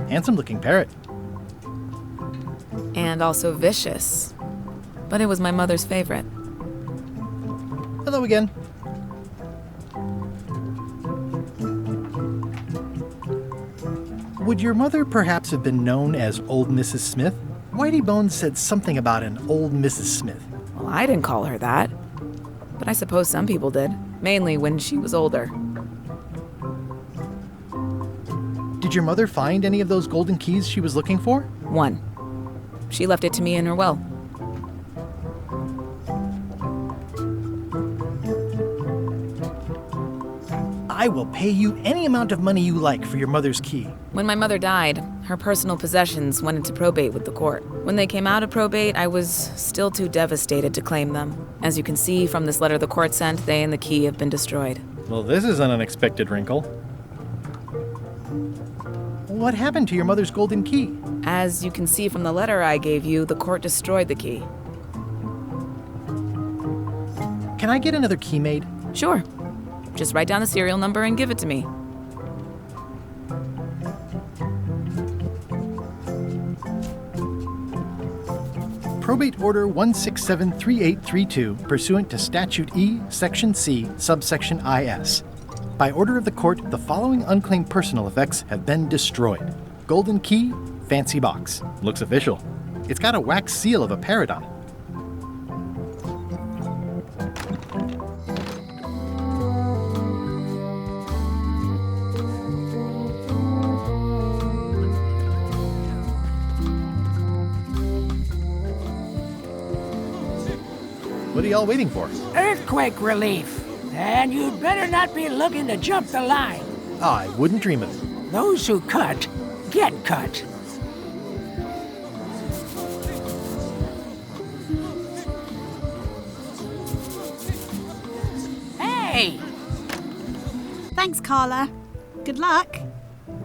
Handsome looking parrot. And also vicious. But it was my mother's favorite. Hello again. Would your mother perhaps have been known as Old Mrs. Smith? Whitey Bones said something about an old Mrs. Smith. Well, I didn't call her that. But I suppose some people did. Mainly when she was older. Did your mother find any of those golden keys she was looking for? One. She left it to me in her will. I will pay you any amount of money you like for your mother's key. When my mother died, her personal possessions went into probate with the court. When they came out of probate, I was still too devastated to claim them. As you can see from this letter the court sent, they and the key have been destroyed. Well, this is an unexpected wrinkle. What happened to your mother's golden key? As you can see from the letter I gave you, the court destroyed the key. Can I get another key made? Sure. Just write down the serial number and give it to me. Probate Order 1673832, pursuant to Statute E, Section C, subsection IS. By order of the court, the following unclaimed personal effects have been destroyed. Golden key, fancy box. Looks official. It's got a wax seal of a parrot on it. What are y'all waiting for? Earthquake relief. And you'd better not be looking to jump the line. I wouldn't dream of it. Those who cut, get cut. Hey! Thanks, Carla. Good luck.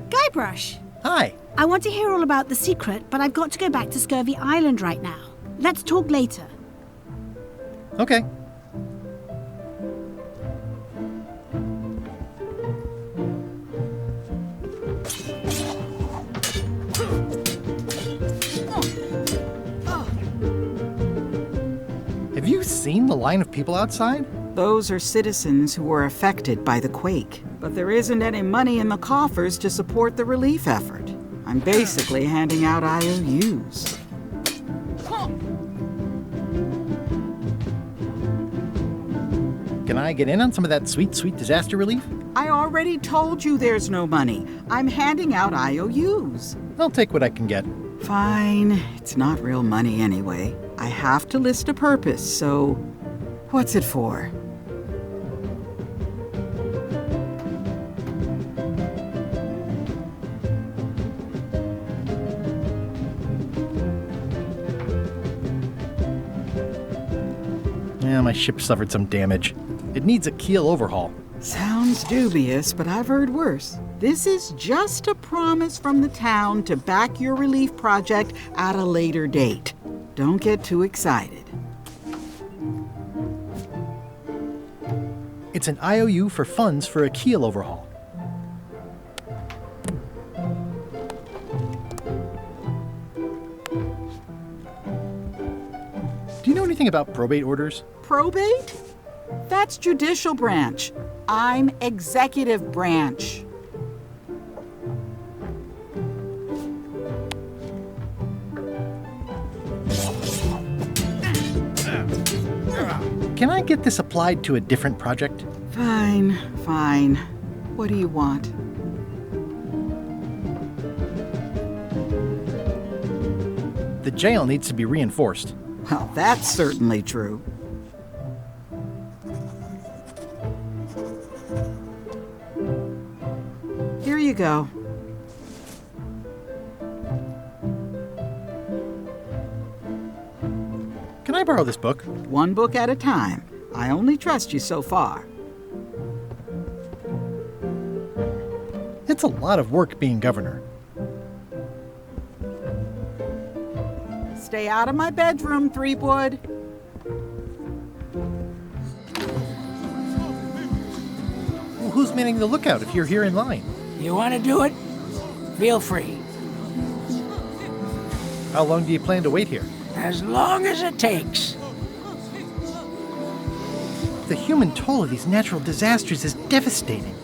Guybrush. Hi. I want to hear all about the secret, but I've got to go back to Scurvy Island right now. Let's talk later. Okay. Have you seen the line of people outside? Those are citizens who were affected by the quake. But there isn't any money in the coffers to support the relief effort. I'm basically handing out IOUs. Can I get in on some of that sweet, sweet disaster relief? I already told you there's no money. I'm handing out IOUs. I'll take what I can get. Fine. It's not real money anyway. I have to list a purpose, so what's it for? Yeah, my ship suffered some damage. It needs a keel overhaul. Sounds dubious, but I've heard worse. This is just a promise from the town to back your relief project at a later date. Don't get too excited. It's an IOU for funds for a keel overhaul. Do you know anything about probate orders? Probate? That's judicial branch. I'm executive branch. Can I get this applied to a different project? Fine, fine. What do you want? The jail needs to be reinforced. Well, that's certainly true. Here you go. Can I borrow this book? One book at a time. I only trust you so far. It's a lot of work being governor. Stay out of my bedroom, Threepwood. Well, who's manning the lookout if you're here in line? You want to do it? Feel free. How long do you plan to wait here? As long as it takes. The human toll of these natural disasters is devastating.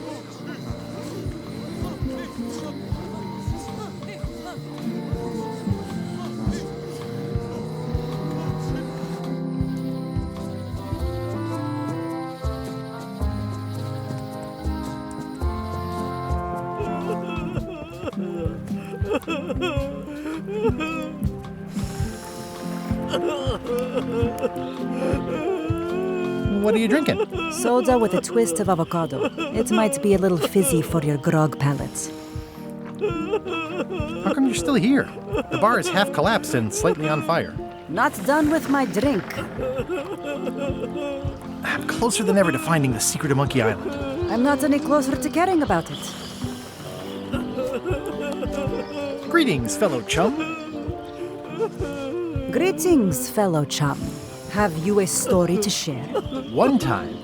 What are you drinking? Soda with a twist of avocado. It might be a little fizzy for your grog palates. How come you're still here? The bar is half collapsed and slightly on fire. Not done with my drink. I'm closer than ever to finding the secret of Monkey Island. I'm not any closer to caring about it. Greetings, fellow chum. Greetings, fellow chum. Have you a story to share? One time.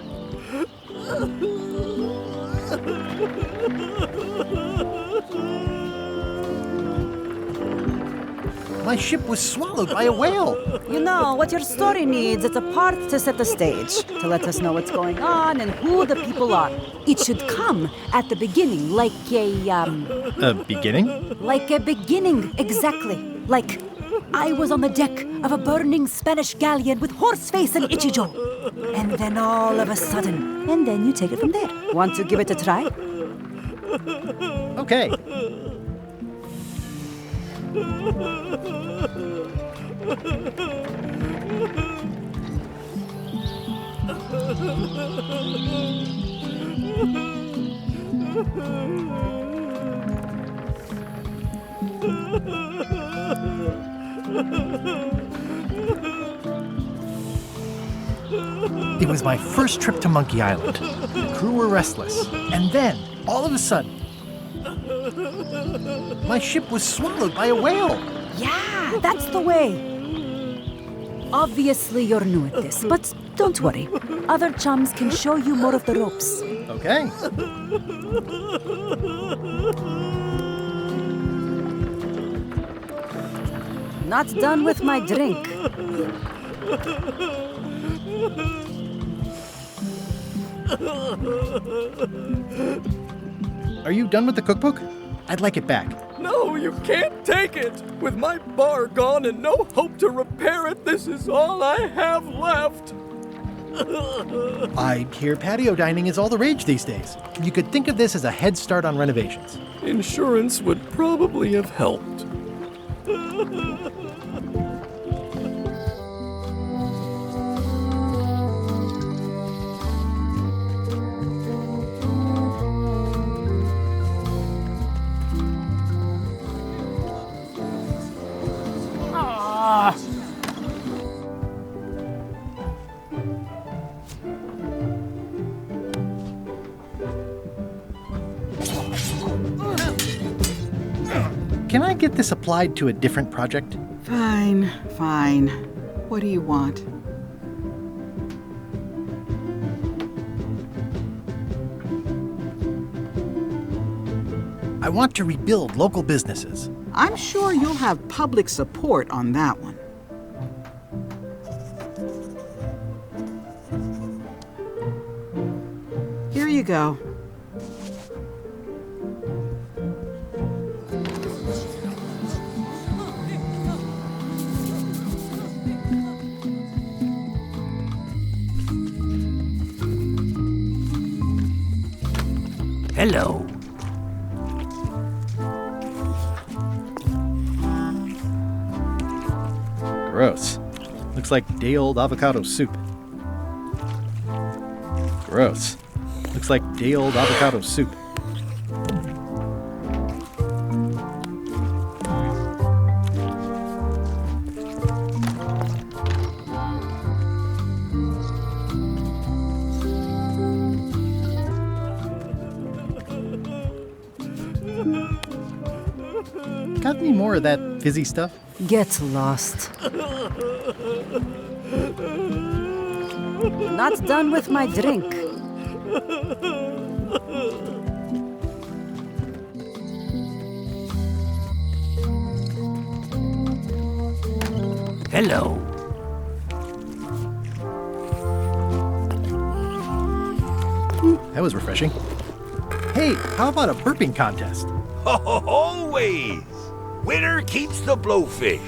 My ship was swallowed by a whale. You know, what your story needs is a part to set the stage, to let us know what's going on and who the people are. It should come at the beginning, like A beginning? Like a beginning, exactly. Like, I was on the deck of a burning Spanish galleon with Horseface and Ichijo. And then all of a sudden, and then you take it from there. Want to give it a try? Okay. It was my first trip to Monkey Island. The crew were restless. And then, all of a sudden, my ship was swallowed by a whale. Yeah, that's the way. Obviously, you're new at this, but don't worry. Other chums can show you more of the ropes. Okay. Not done with my drink. Are you done with the cookbook? I'd like it back. No, you can't take it! With my bar gone and no hope to repair it, this is all I have left! I hear patio dining is all the rage these days. You could think of this as a head start on renovations. Insurance would probably have helped. Can I get this applied to a different project? Fine, fine. What do you want? I want to rebuild local businesses. I'm sure you'll have public support on that one. Here you go. Hello. Gross. Looks like day-old avocado soup. Gross. Looks like day-old avocado soup. Got any more of that fizzy stuff? Get lost. Not done with my drink. Hello. That was refreshing. Hey, how about a burping contest? Always! Winner keeps the blowfish.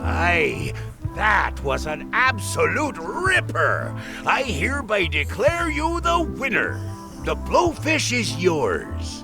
Aye, that was an absolute ripper. I hereby declare you the winner. The blowfish is yours.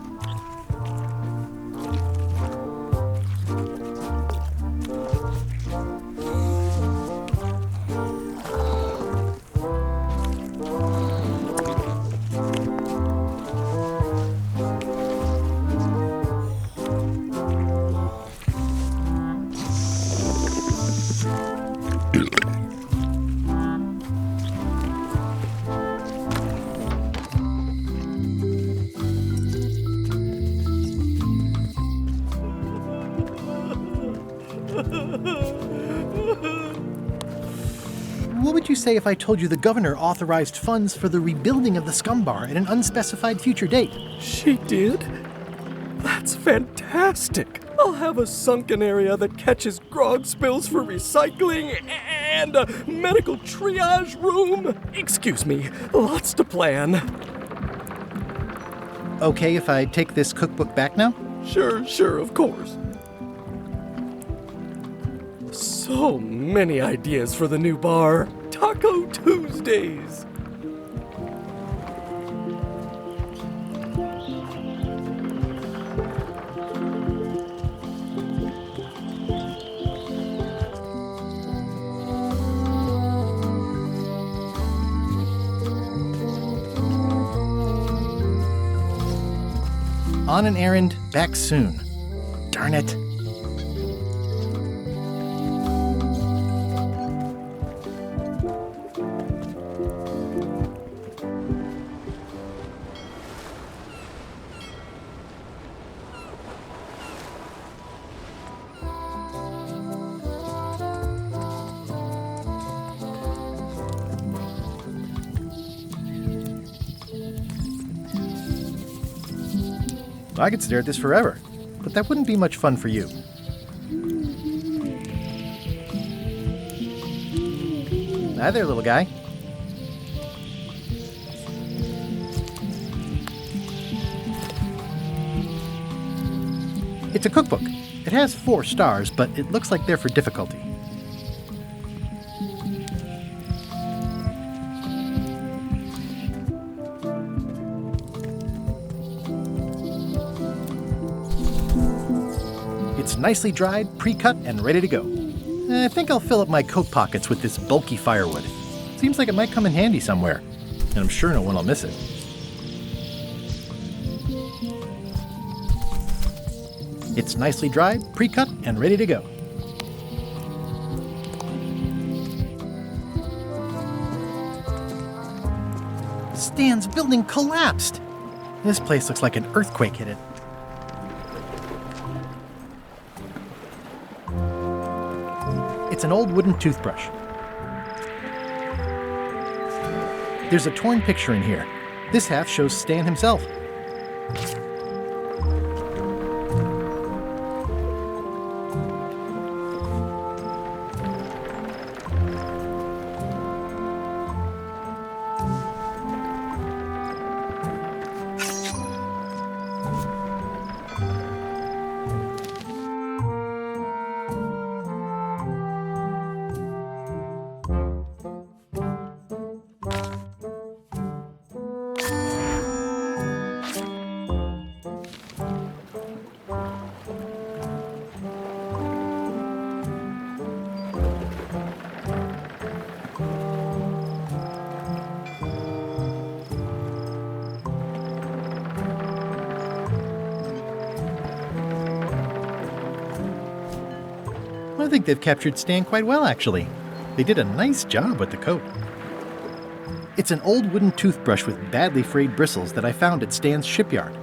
What would you say if I told you the governor authorized funds for the rebuilding of the scum bar at an unspecified future date? She did? That's fantastic! I'll have a sunken area that catches grog spills for recycling and a medical triage room. Excuse me, lots to plan. Okay if I take this cookbook back now? Sure, of course. So many ideas for the new bar. Taco Tuesdays. On an errand, back soon. Darn it. I could stare at this forever, but that wouldn't be much fun for you. Hi there, little guy. It's a cookbook. It has 4 stars, but it looks like they're for difficulty. It's nicely dried, pre-cut, and ready to go. I think I'll fill up my coat pockets with this bulky firewood. Seems like it might come in handy somewhere, and I'm sure no one will miss it. It's nicely dried, pre-cut, and ready to go. Stan's building collapsed. This place looks like an earthquake hit it. It's an old wooden toothbrush. There's a torn picture in here. This half shows Stan himself. I think they've captured Stan quite well, actually. They did a nice job with the coat. It's an old wooden toothbrush with badly frayed bristles that I found at Stan's shipyard.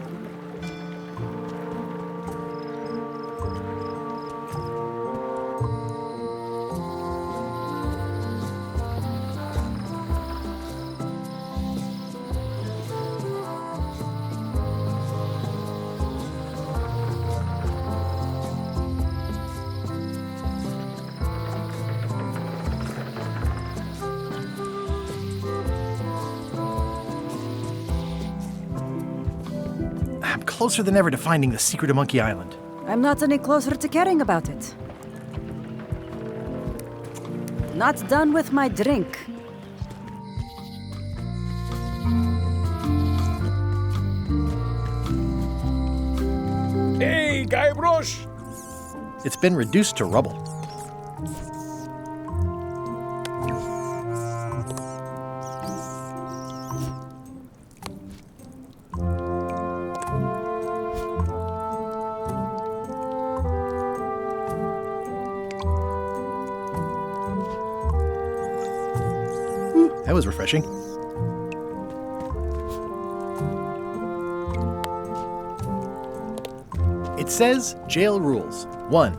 I'm closer than ever to finding the secret of Monkey Island. I'm not any closer to caring about it. Not done with my drink. Hey, Guybrush! It's been reduced to rubble. That was refreshing. It says jail rules. 1.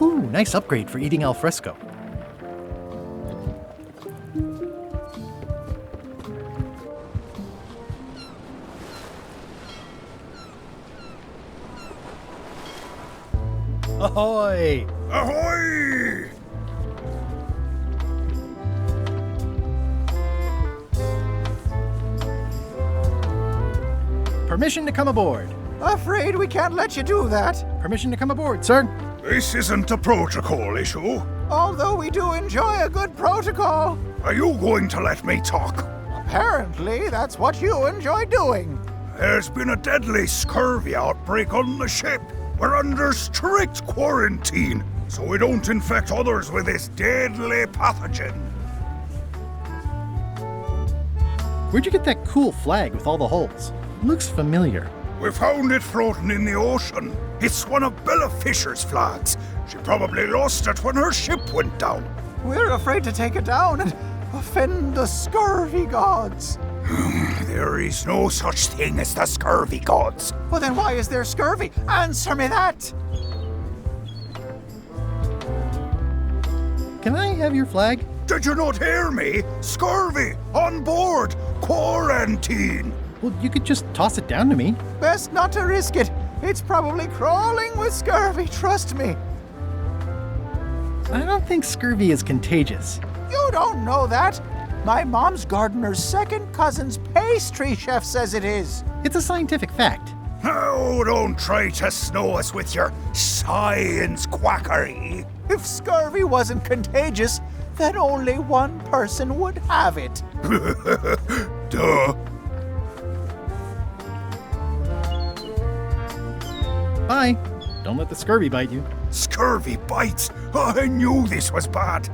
Ooh, nice upgrade for eating al fresco. Ahoy! Ahoy! Permission to come aboard. Afraid we can't let you do that. Permission to come aboard, sir. This isn't a protocol issue. Although we do enjoy a good protocol. Are you going to let me talk? Apparently, that's what you enjoy doing. There's been a deadly scurvy outbreak on the ship. We're under strict quarantine, so we don't infect others with this deadly pathogen. Where'd you get that cool flag with all the holes? Looks familiar. We found it floating in the ocean. It's one of Bella Fisher's flags. She probably lost it when her ship went down. We're afraid to take it down and offend the scurvy gods. There is no such thing as the scurvy gods. Well, then why is there scurvy? Answer me that! Can I have your flag? Did you not hear me? Scurvy! On board! Quarantine! Well, you could just toss it down to me. Best not to risk it. It's probably crawling with scurvy, trust me. I don't think scurvy is contagious. You don't know that. My mom's gardener's second cousin's pastry chef says it is. It's a scientific fact. Oh, don't try to snow us with your science quackery. If scurvy wasn't contagious, then only one person would have it. Duh. Bye. Don't let the scurvy bite you. Scurvy bites? I knew this was bad.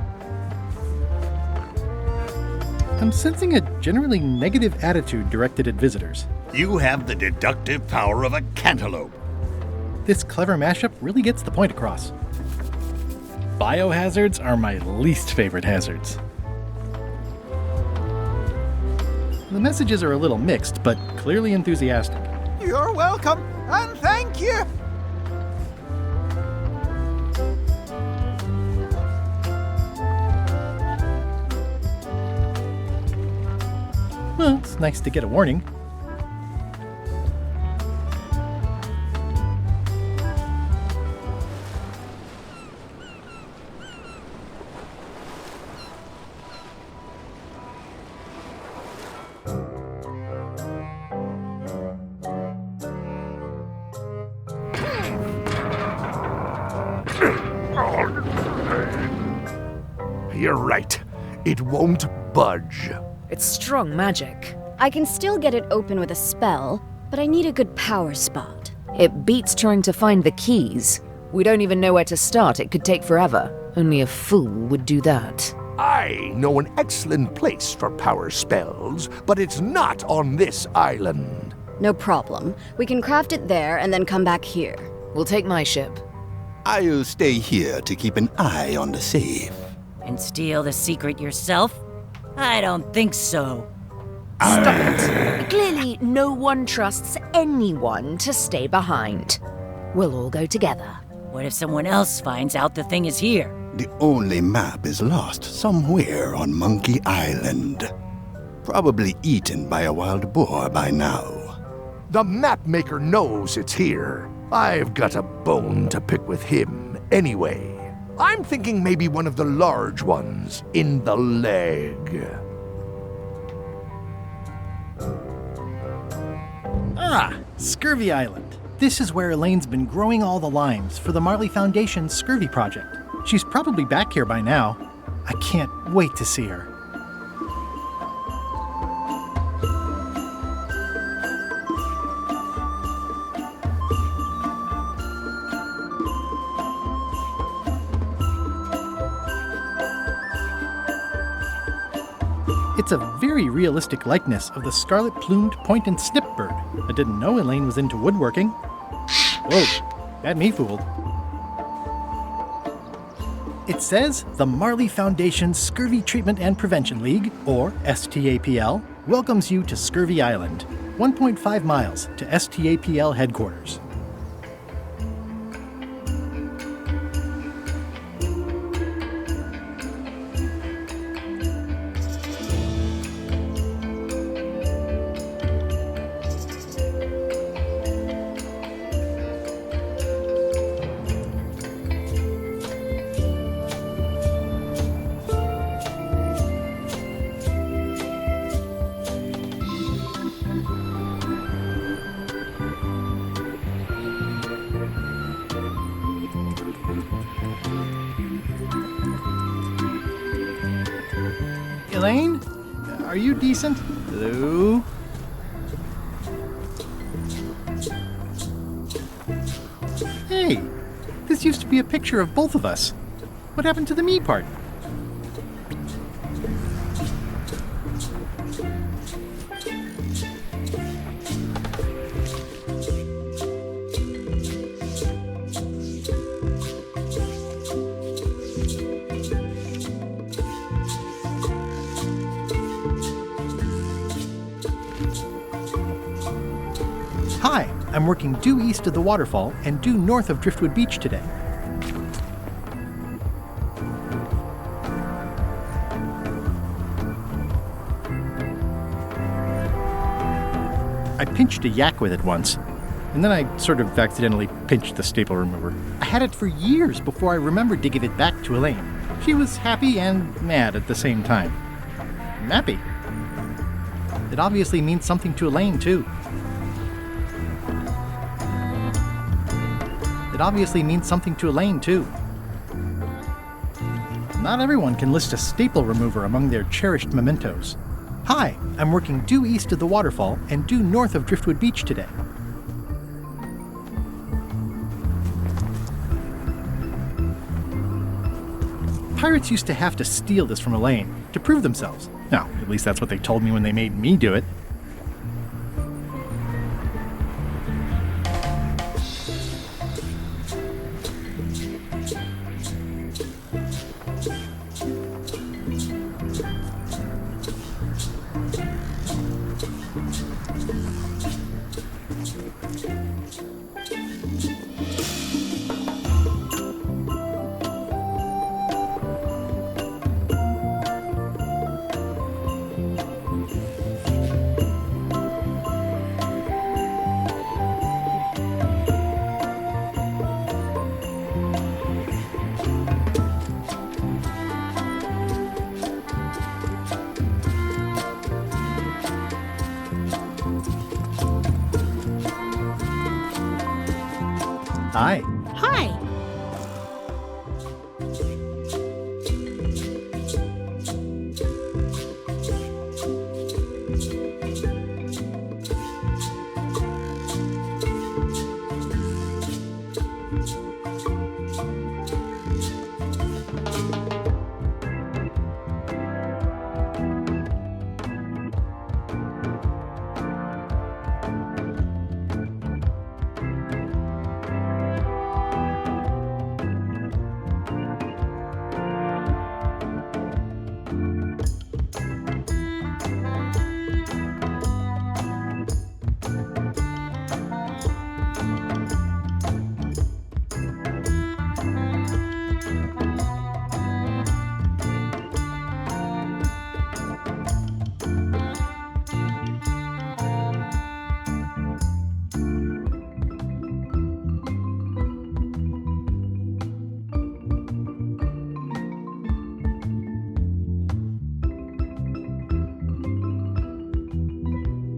I'm sensing a generally negative attitude directed at visitors. You have the deductive power of a cantaloupe. This clever mashup really gets the point across. Biohazards are my least favorite hazards. The messages are a little mixed, but clearly enthusiastic. You're welcome, and thank you. Well, it's nice to get a warning. You're right. It won't budge. It's strong magic. I can still get it open with a spell, but I need a good power spot. It beats trying to find the keys. We don't even know where to start. It could take forever. Only a fool would do that. I know an excellent place for power spells, but it's not on this island. No problem. We can craft it there and then come back here. We'll take my ship. I'll stay here to keep an eye on the safe. And steal the secret yourself? I don't think so. Stop it. Clearly, no one trusts anyone to stay behind. We'll all go together. What if someone else finds out the thing is here? The only map is lost somewhere on Monkey Island. Probably eaten by a wild boar by now. The map maker knows it's here. I've got a bone to pick with him anyway. I'm thinking maybe one of the large ones in the leg. Ah, Scurvy Island. This is where Elaine's been growing all the limes for the Marley Foundation's Scurvy project. She's probably back here by now. I can't wait to see her. It's a very realistic likeness of the scarlet-plumed point and snip bird. I didn't know Elaine was into woodworking. Whoa, had me fooled. It says the Marley Foundation Scurvy Treatment and Prevention League, or STAPL, welcomes you to Scurvy Island, 1.5 miles to STAPL headquarters. Elaine? Are you decent? Hello? Hey, this used to be a picture of both of us. What happened to the me part? Hi, I'm working due east of the waterfall and due north of Driftwood Beach today. I pinched a yak with it once, and then I sort of accidentally pinched the staple remover. I had it for years before I remembered to give it back to Elaine. She was happy and mad at the same time. I'm happy. It obviously means something to Elaine, too. It obviously means something to Elaine, too. Not everyone can list a staple remover among their cherished mementos. Hi, I'm working due east of the waterfall and due north of Driftwood Beach today. Pirates used to have to steal this from Elaine to prove themselves. Now, at least that's what they told me when they made me do it. Hi. Hi.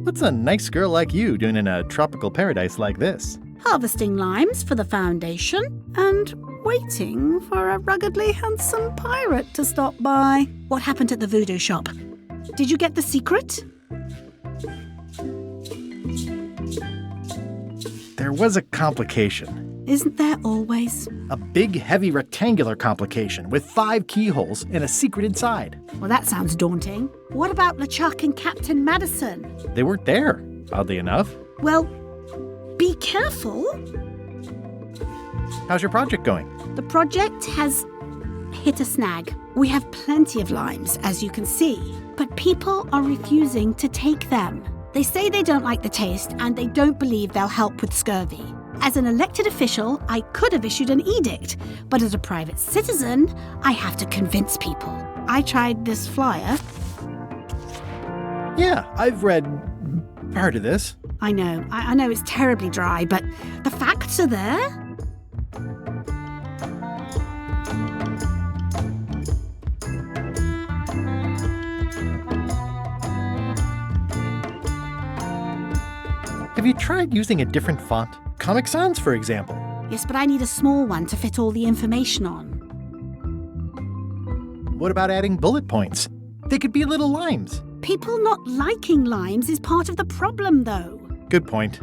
What's a nice girl like you doing in a tropical paradise like this? Harvesting limes for the foundation and waiting for a ruggedly handsome pirate to stop by. What happened at the voodoo shop? Did you get the secret? There was a complication. Isn't there always? A big, heavy rectangular complication with 5 keyholes and a secret inside. Well, that sounds daunting. What about LeChuck and Captain Madison? They weren't there, oddly enough. Well, be careful. How's your project going? The project has hit a snag. We have plenty of limes, as you can see, but people are refusing to take them. They say they don't like the taste and they don't believe they'll help with scurvy. As an elected official, I could have issued an edict, but as a private citizen, I have to convince people. I tried this flyer. Yeah, I've read part of this. I know it's terribly dry, but the facts are there. Have you tried using a different font? Comic Sans, for example. Yes, but I need a small one to fit all the information on. What about adding bullet points? They could be little limes. People not liking limes is part of the problem, though. Good point.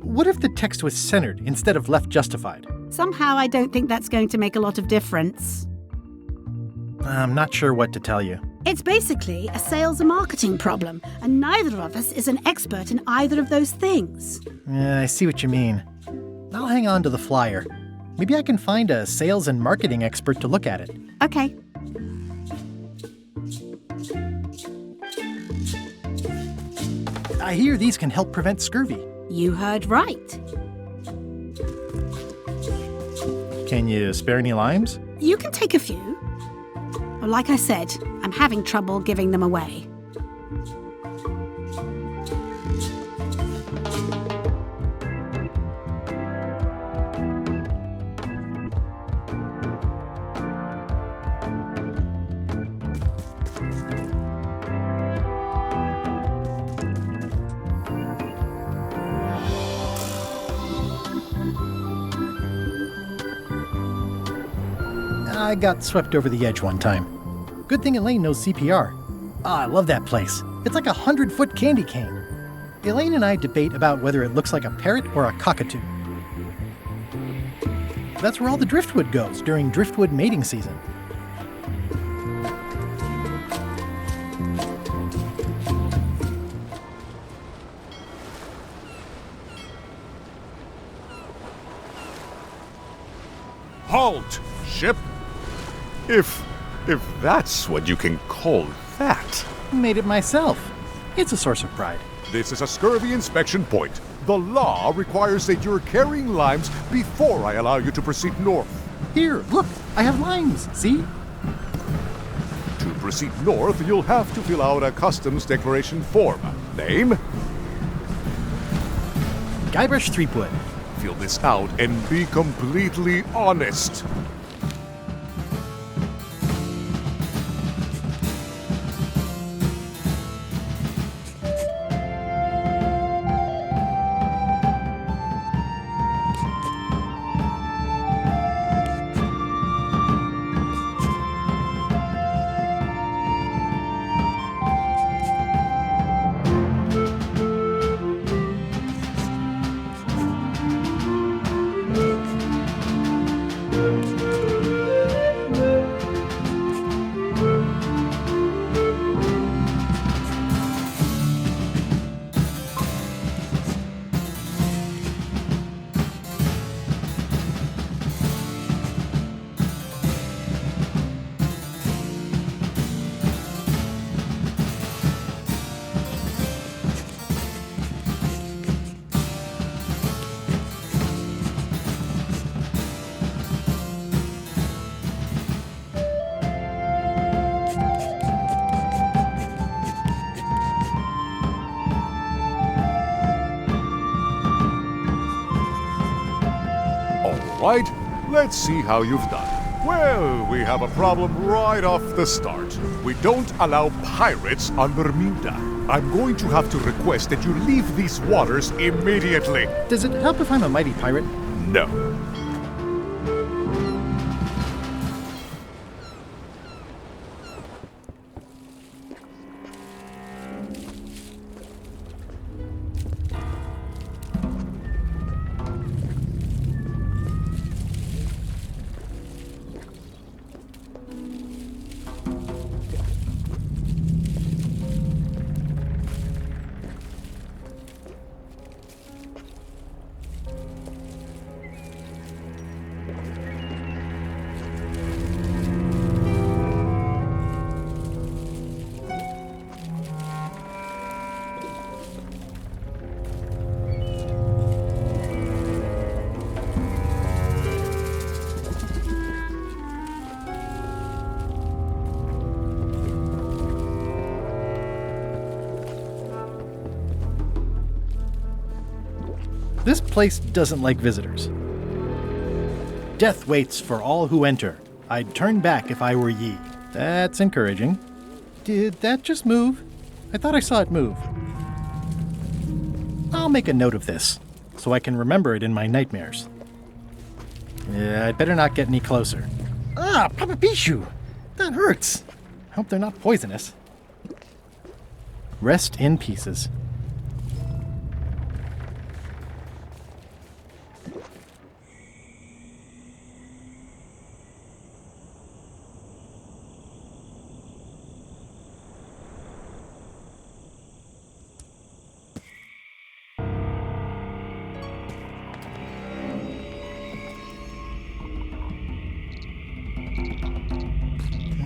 What if the text was centered instead of left justified? Somehow I don't think that's going to make a lot of difference. I'm not sure what to tell you. It's basically a sales and marketing problem, and neither of us is an expert in either of those things. Yeah, I see what you mean. I'll hang on to the flyer. Maybe I can find a sales and marketing expert to look at it. Okay. I hear these can help prevent scurvy. You heard right. Can you spare any limes? You can take a few. Well, like I said, I'm having trouble giving them away. I got swept over the edge one time. Good thing Elaine knows CPR. I love that place. It's like a 100-foot candy cane. Elaine and I debate about whether it looks like a parrot or a cockatoo. That's where all the driftwood goes during driftwood mating season. Halt, ship! If that's what you can call that. Made it myself. It's a source of pride. This is a scurvy inspection point. The law requires that you're carrying limes before I allow you to proceed north. Here, look, I have limes, see? To proceed north, you'll have to fill out a customs declaration form. Name? Guybrush Threepwood. Fill this out and be completely honest. Right, let's see how you've done. Well, we have a problem right off the start. We don't allow pirates on Bermuda. I'm going to have to request that you leave these waters immediately. Does it help if I'm a mighty pirate? No. This place doesn't like visitors. Death waits for all who enter. I'd turn back if I were ye. That's encouraging. Did that just move? I thought I saw it move. I'll make a note of this, so I can remember it in my nightmares. Yeah, I'd better not get any closer. Ah, Papa Pichu! That hurts. Hope they're not poisonous. Rest in pieces.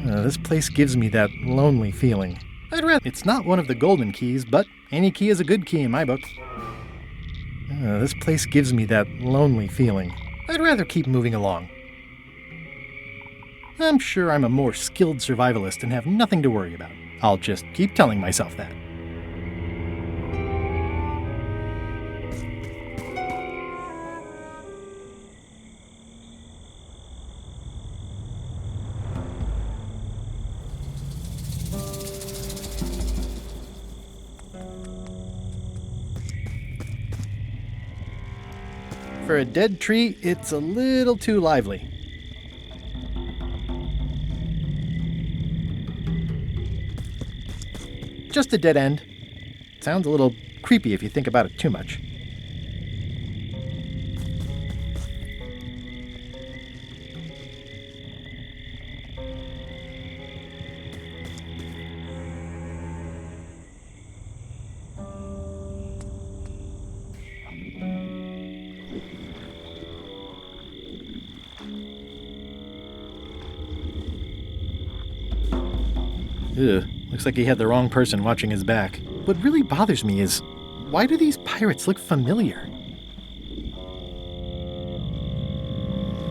This place gives me that lonely feeling. It's not one of the golden keys, but any key is a good key in my book. This place gives me that lonely feeling. I'd rather keep moving along. I'm sure I'm a more skilled survivalist and have nothing to worry about. I'll just keep telling myself that. For a dead tree, it's a little too lively. Just a dead end. Sounds a little creepy if you think about it too much. Ugh, looks like he had the wrong person watching his back. What really bothers me is, why do these pirates look familiar?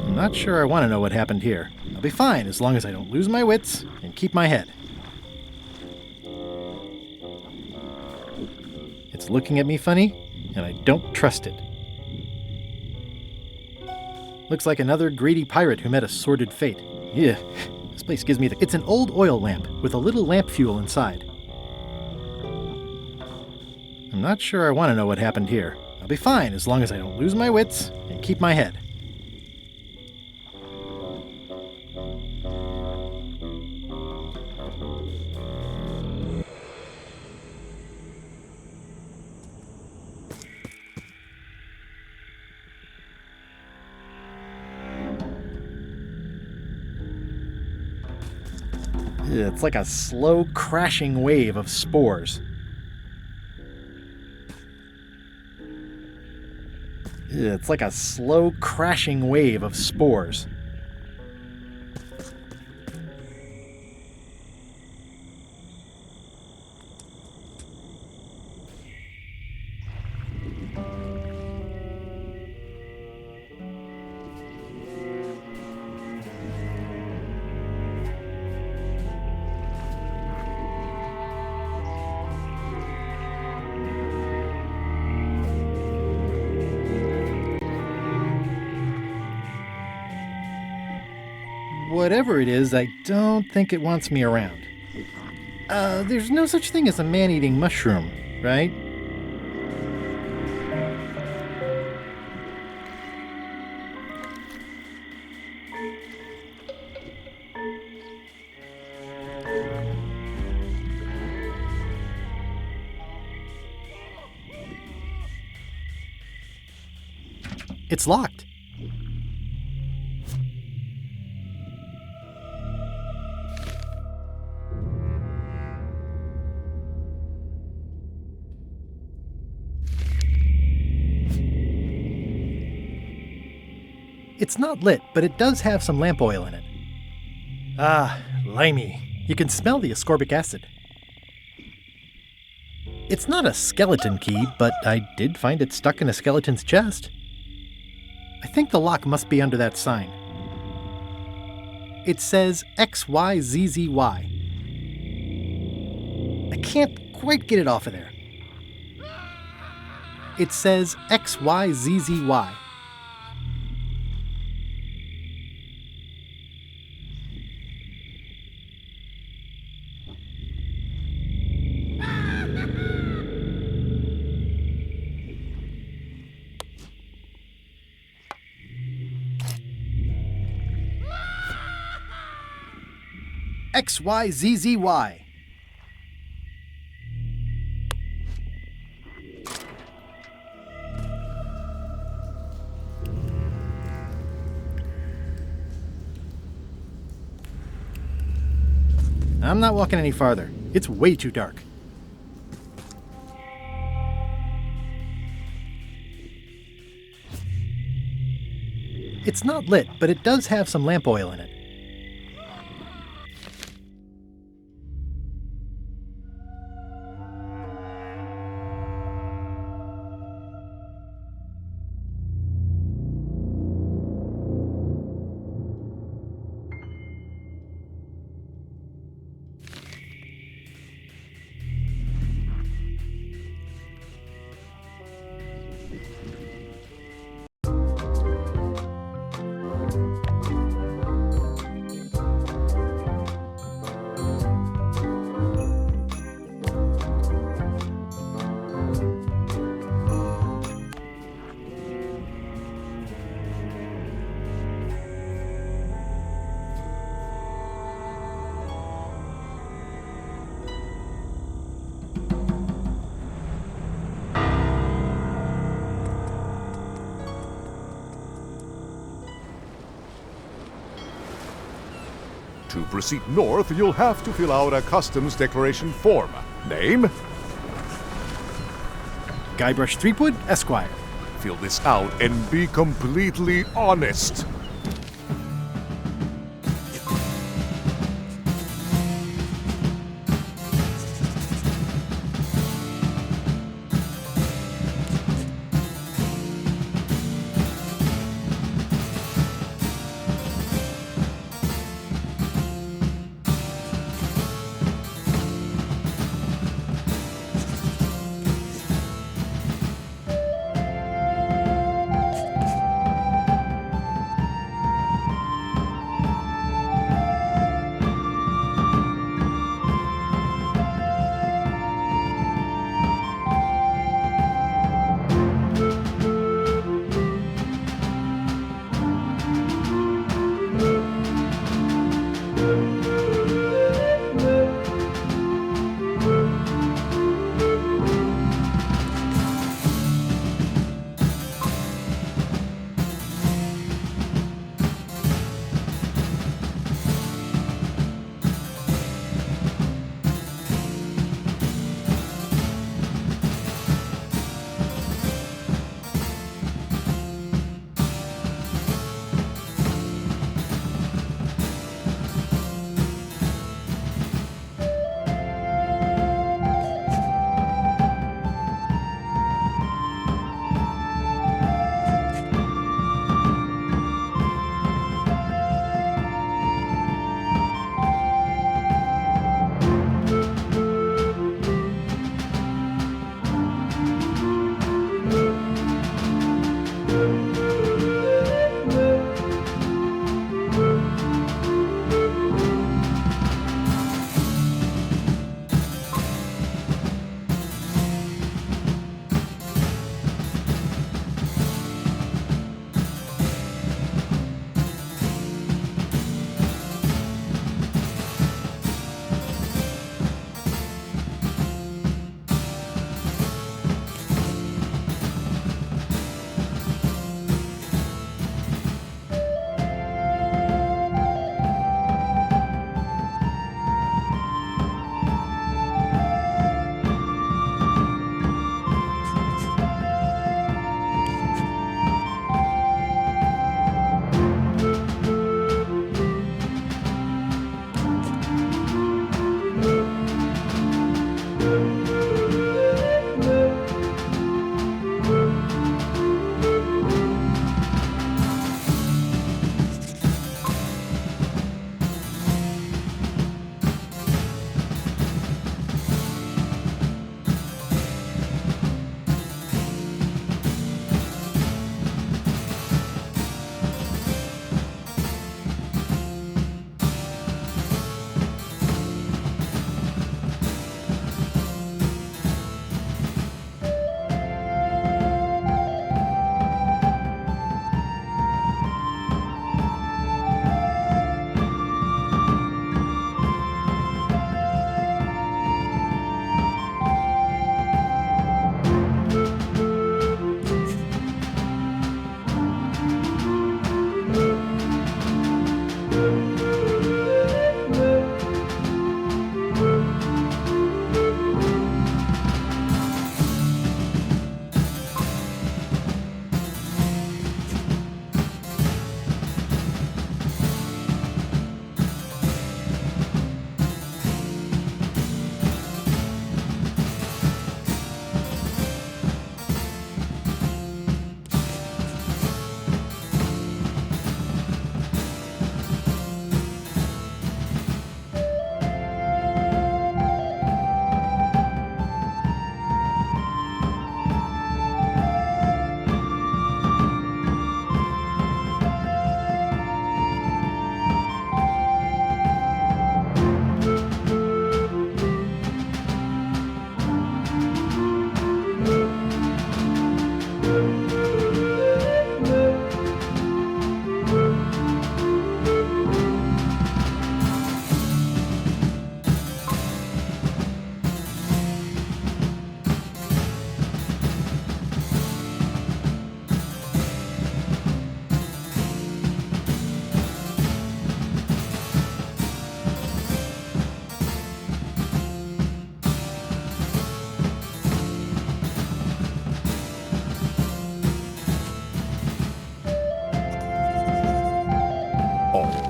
I'm not sure I want to know what happened here. I'll be fine as long as I don't lose my wits and keep my head. It's looking at me funny, and I don't trust it. Looks like another greedy pirate who met a sordid fate. Yeah. This place gives me It's an old oil lamp with a little lamp fuel inside. I'm not sure I want to know what happened here. I'll be fine as long as I don't lose my wits and keep my head. It's like a slow crashing wave of spores. It's like a slow crashing wave of spores. Whatever it is, I don't think it wants me around. There's no such thing as a man-eating mushroom, right? It's locked. It's not lit, but it does have some lamp oil in it. Ah, limey. You can smell the ascorbic acid. It's not a skeleton key, but I did find it stuck in a skeleton's chest. I think the lock must be under that sign. It says XYZZY. I can't quite get it off of there. It says XYZZY. XYZZY. I'm not walking any farther. It's way too dark. It's not lit, but it does have some lamp oil in it. To proceed north, you'll have to fill out a customs declaration form. Name? Guybrush Threepwood, Esquire. Fill this out and be completely honest.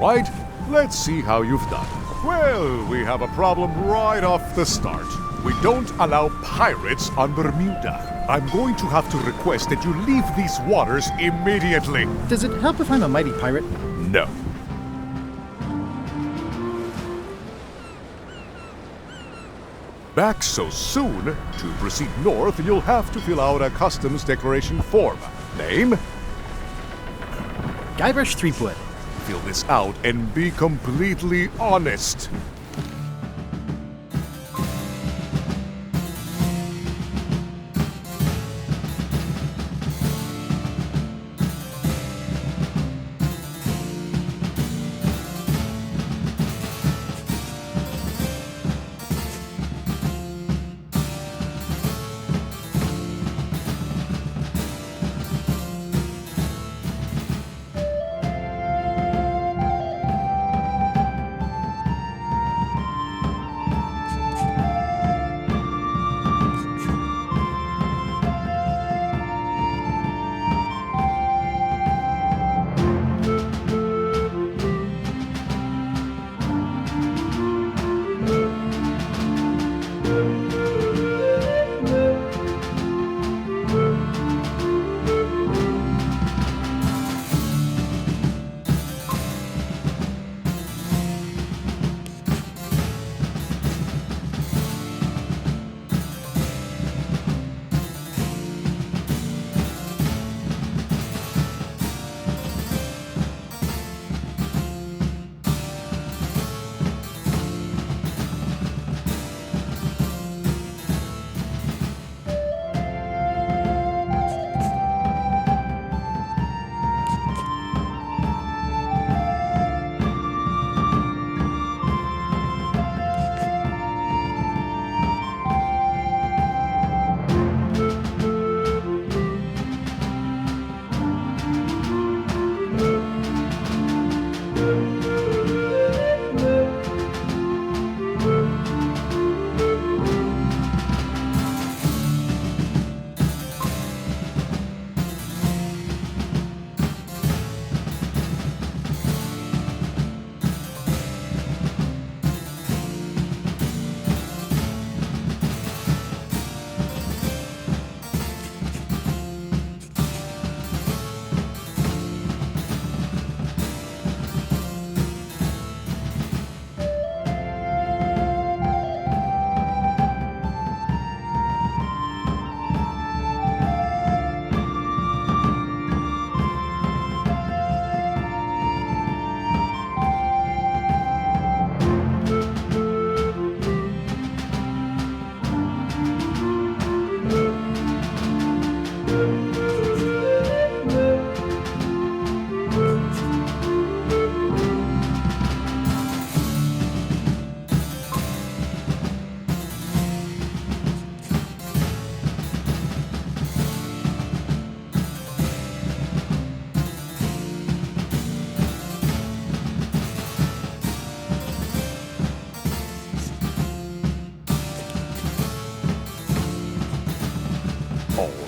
right, let's see how you've done. Well, we have a problem right off the start. We don't allow pirates on Bermuda. I'm going to have to request that you leave these waters immediately. Does it help if I'm a mighty pirate? No. Back so soon? To proceed north, you'll have to fill out a customs declaration form. Name? Guybrush Threepwood. Fill this out and be completely honest.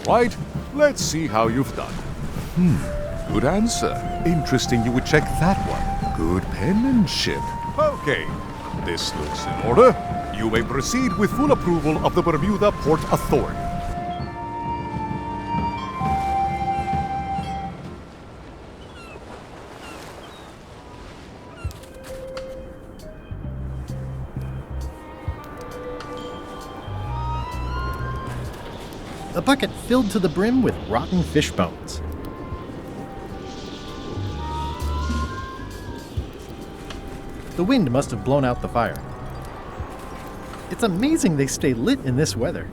Right, let's see how you've done. Good answer. Interesting you would check that one. Good penmanship. Okay, this looks in order. You may proceed with full approval of the Bermuda Port Authority. A bucket filled to the brim with rotten fish bones. The wind must have blown out the fire. It's amazing they stay lit in this weather.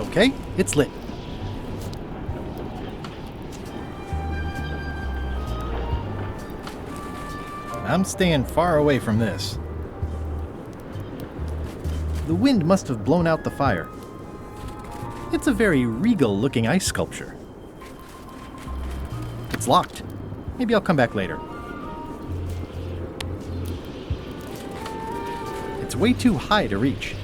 Okay, it's lit. I'm staying far away from this. The wind must have blown out the fire. It's a very regal-looking ice sculpture. It's locked. Maybe I'll come back later. It's way too high to reach.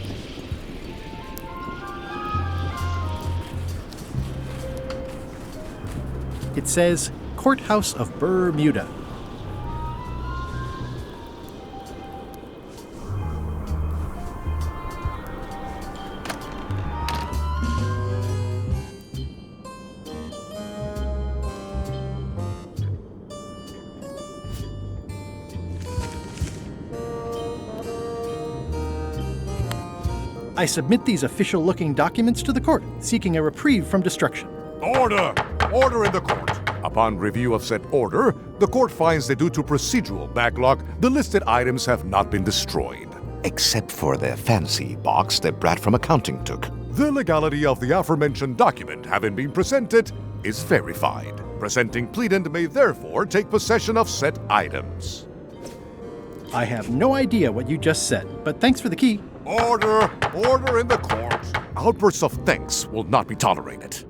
It says Courthouse of Bermuda. I submit these official-looking documents to the court, seeking a reprieve from destruction. Order! Order in the court. Upon review of said order, the court finds that due to procedural backlog, the listed items have not been destroyed. Except for the fancy box that Brad from accounting took. The legality of the aforementioned document having been presented is verified. Presenting pleadant may therefore take possession of said items. I have no idea what you just said, but thanks for the key. Order! Order in the court! Outbursts of thanks will not be tolerated.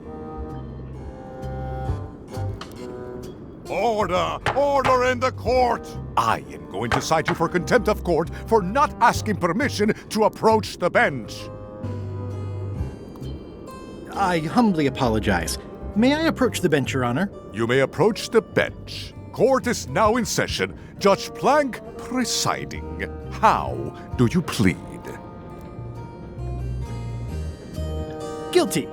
Order! Order in the court! I am going to cite you for contempt of court for not asking permission to approach the bench. I humbly apologize. May I approach the bench, Your Honor? You may approach the bench. Court is now in session. Judge Plank presiding. How do you plead? Guilty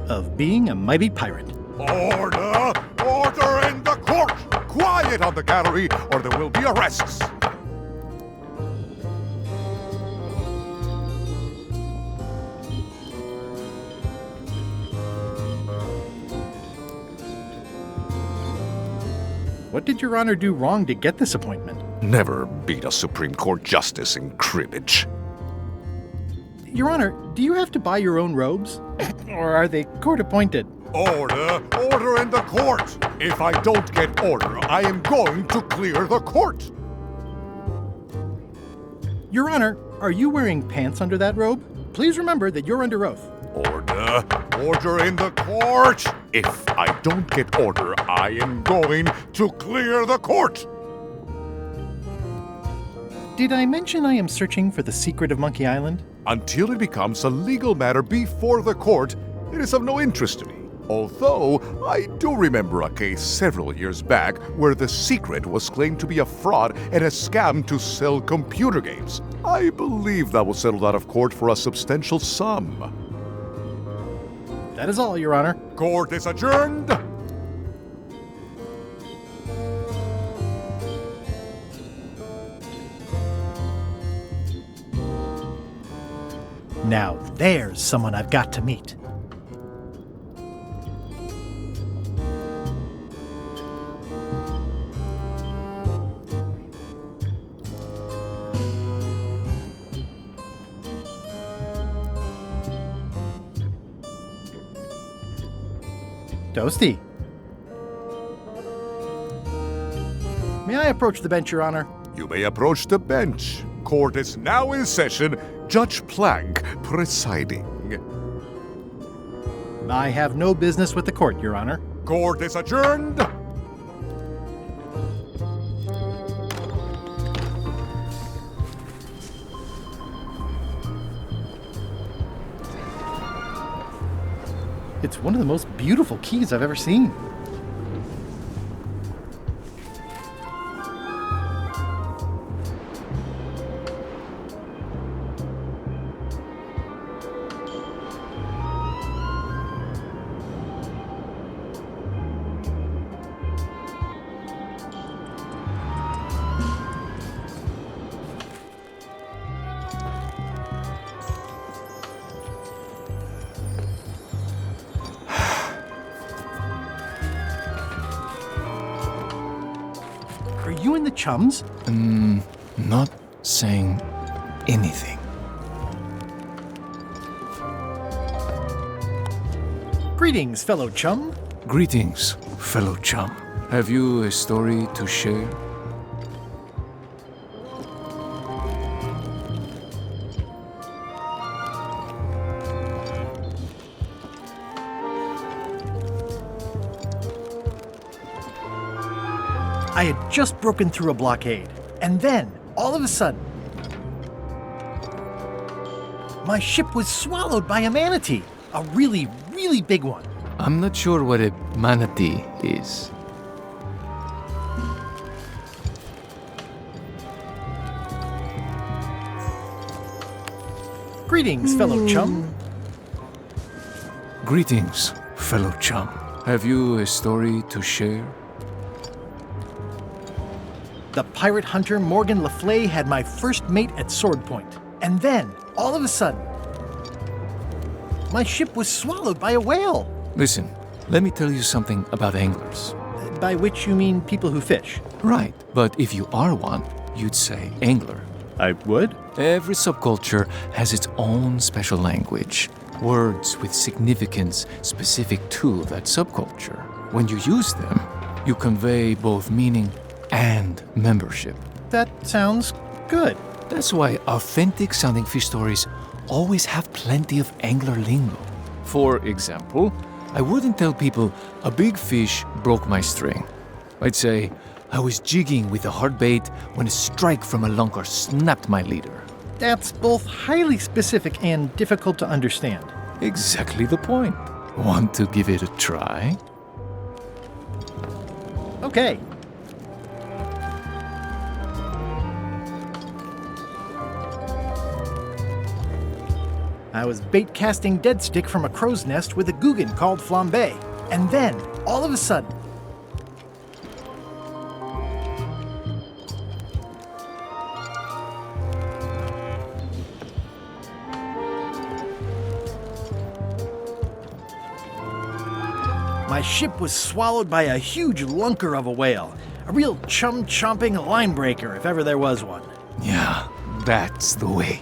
of being a mighty pirate. Order! Order in the court! Quiet on the gallery, or there will be arrests! What did Your Honor do wrong to get this appointment? Never beat a Supreme Court justice in cribbage. Your Honor, do you have to buy your own robes? Or are they court-appointed? Order! Order in the court! If I don't get order, I am going to clear the court! Your Honor, are you wearing pants under that robe? Please remember that you're under oath. Order! Order in the court! If I don't get order, I am going to clear the court! Did I mention I am searching for the secret of Monkey Island? Until it becomes a legal matter before the court, it is of no interest to me. Although, I do remember a case several years back where the secret was claimed to be a fraud and a scam to sell computer games. I believe that was settled out of court for a substantial sum. That is all, Your Honor. Court is adjourned! Now there's someone I've got to meet. Toasty. May I approach the bench, Your Honor? You may approach the bench. Court is now in session. Judge Plank presiding. I have no business with the court, Your Honor. Court is adjourned. It's one of the most beautiful keys I've ever seen. Are you and the chums? Not saying anything. Greetings, fellow chum. Greetings, fellow chum. Have you a story to share? I had just broken through a blockade, and then, all of a sudden, my ship was swallowed by a manatee. A really, really big one. I'm not sure what a manatee is. Greetings, fellow chum. Greetings, fellow chum. Have you a story to share? The pirate hunter Morgan Le Fay had my first mate at sword point. And then, all of a sudden, my ship was swallowed by a whale. Listen, let me tell you something about anglers. By which you mean people who fish? Right, but if you are one, you'd say angler. I would? Every subculture has its own special language, words with significance specific to that subculture. When you use them, you convey both meaning and membership. That sounds good. That's why authentic sounding fish stories always have plenty of angler lingo. For example, I wouldn't tell people a big fish broke my string. I'd say I was jigging with a hard bait when a strike from a lunker snapped my leader. That's both highly specific and difficult to understand. Exactly the point. Want to give it a try? Okay. I was bait casting dead stick from a crow's nest with a Guggen called Flambe. And then, all of a sudden, my ship was swallowed by a huge lunker of a whale. A real chum-chomping line breaker, if ever there was one. Yeah, that's the way.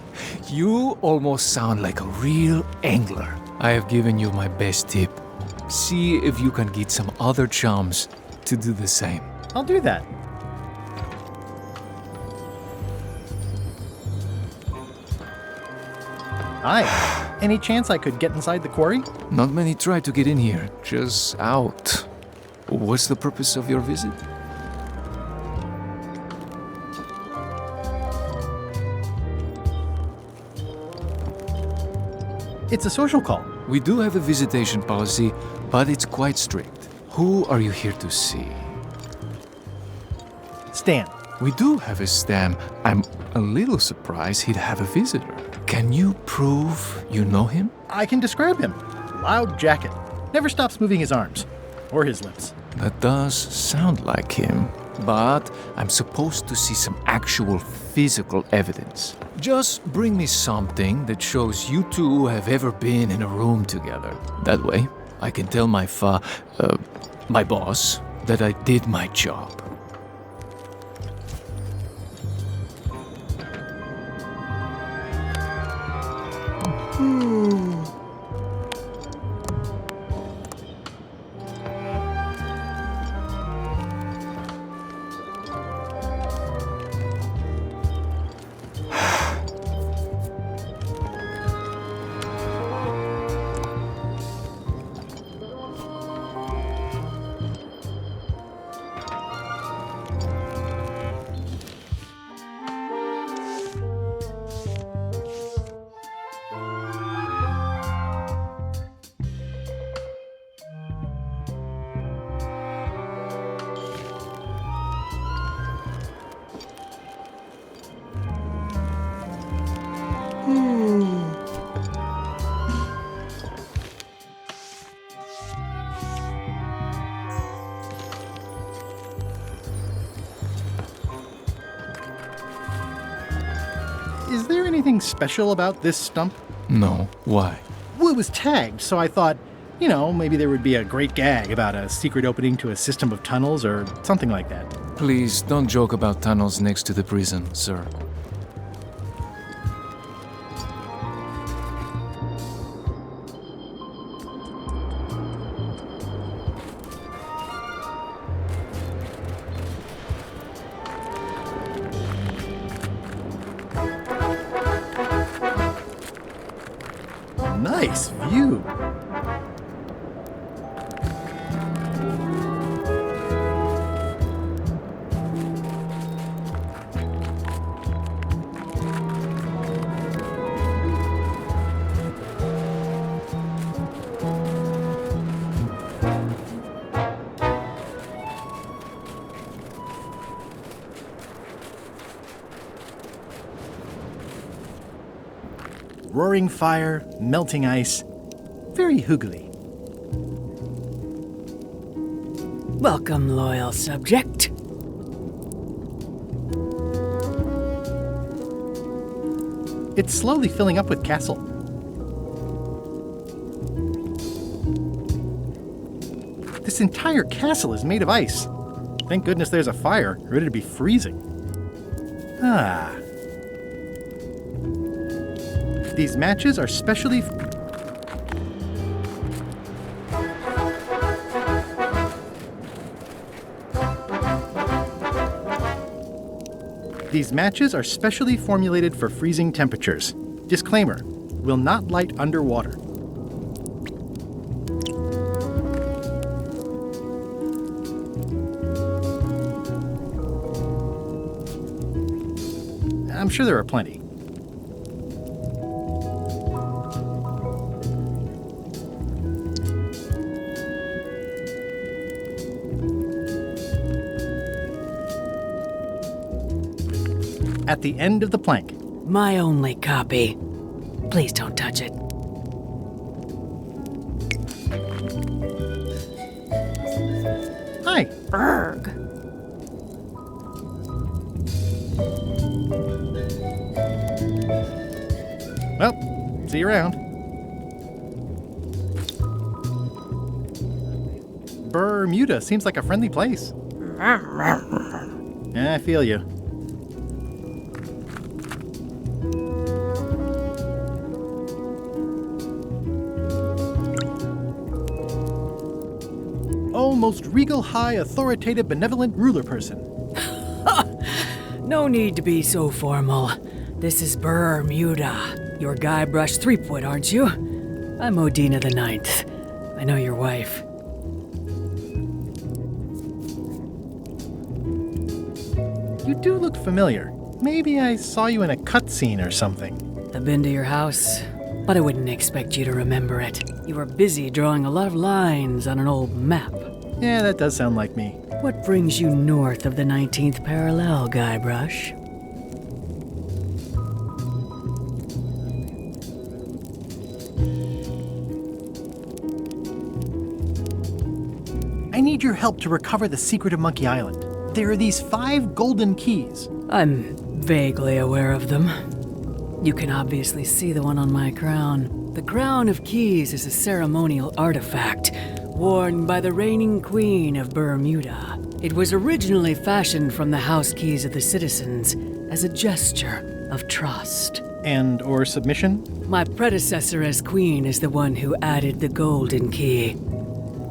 You almost sound like a real angler. I have given you my best tip. See if you can get some other chums to do the same. I'll do that. Hi. Any chance I could get inside the quarry? Not many try to get in here, just out. What's the purpose of your visit? It's a social call. We do have a visitation policy, but it's quite strict. Who are you here to see? Stan. We do have a Stan. I'm a little surprised he'd have a visitor. Can you prove you know him? I can describe him. Loud jacket. Never stops moving his arms. Or his lips. That does sound like him. But I'm supposed to see some actual physical evidence. Just bring me something that shows you two have ever been in a room together. That way, I can tell my boss that I did my job. Is there anything special about this stump? No. Why? Well, it was tagged, so I thought, you know, maybe there would be a great gag about a secret opening to a system of tunnels or something like that. Please don't joke about tunnels next to the prison, sir. Nice view. roaring fire, melting ice. Very hoogly. Welcome, loyal subject. It's slowly filling up with castle. This entire castle is made of ice. Thank goodness there's a fire, ready to be freezing. Ah. These matches are specially... These matches are specially formulated for freezing temperatures. Disclaimer, will not light underwater. I'm sure there are plenty. At the end of the plank. My only copy. Please don't touch it. Hi. Berg. Well, see you around. Bermuda seems like a friendly place. Yeah, I feel you. Most regal, high, authoritative, benevolent ruler person. No need to be so formal. This is Bermuda. You're Guybrush Threepwood, aren't you? I'm Odina the Ninth. I know your wife. You do look familiar. Maybe I saw you in a cutscene or something. I've been to your house, but I wouldn't expect you to remember it. You were busy drawing a lot of lines on an old map. Yeah, that does sound like me. What brings you north of the 19th parallel, Guybrush? I need your help to recover the secret of Monkey Island. There are these 5 golden keys. I'm vaguely aware of them. You can obviously see the one on my crown. The Crown of Keys is a ceremonial artifact worn by the reigning queen of Bermuda. It was originally fashioned from the house keys of the citizens as a gesture of trust. And or submission? My predecessor as queen is the one who added the golden key.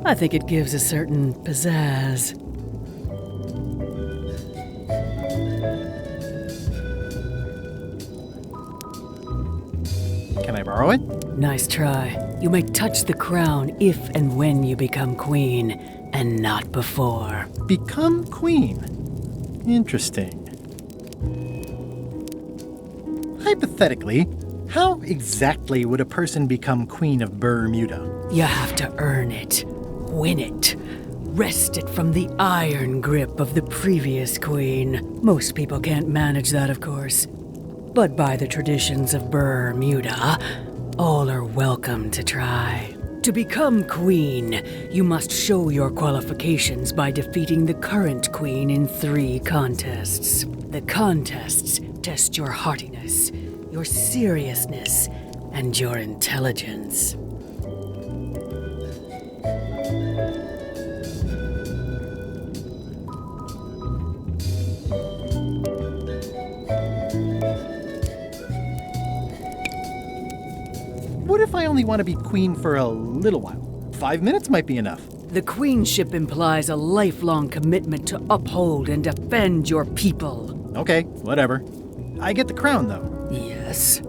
I think it gives a certain pizzazz. Can I borrow it? Nice try. You may touch the crown if and when you become queen, and not before. Become queen? Interesting. Hypothetically, how exactly would a person become queen of Bermuda? You have to earn it, win it, wrest it from the iron grip of the previous queen. Most people can't manage that, of course. But by the traditions of Bermuda, all are welcome to try. To become queen, you must show your qualifications by defeating the current queen in 3 contests. The contests test your heartiness, your seriousness, and your intelligence. What if I only want to be queen for a little while? 5 minutes might be enough. The queenship implies a lifelong commitment to uphold and defend your people. Okay, whatever. I get the crown, though. Yes.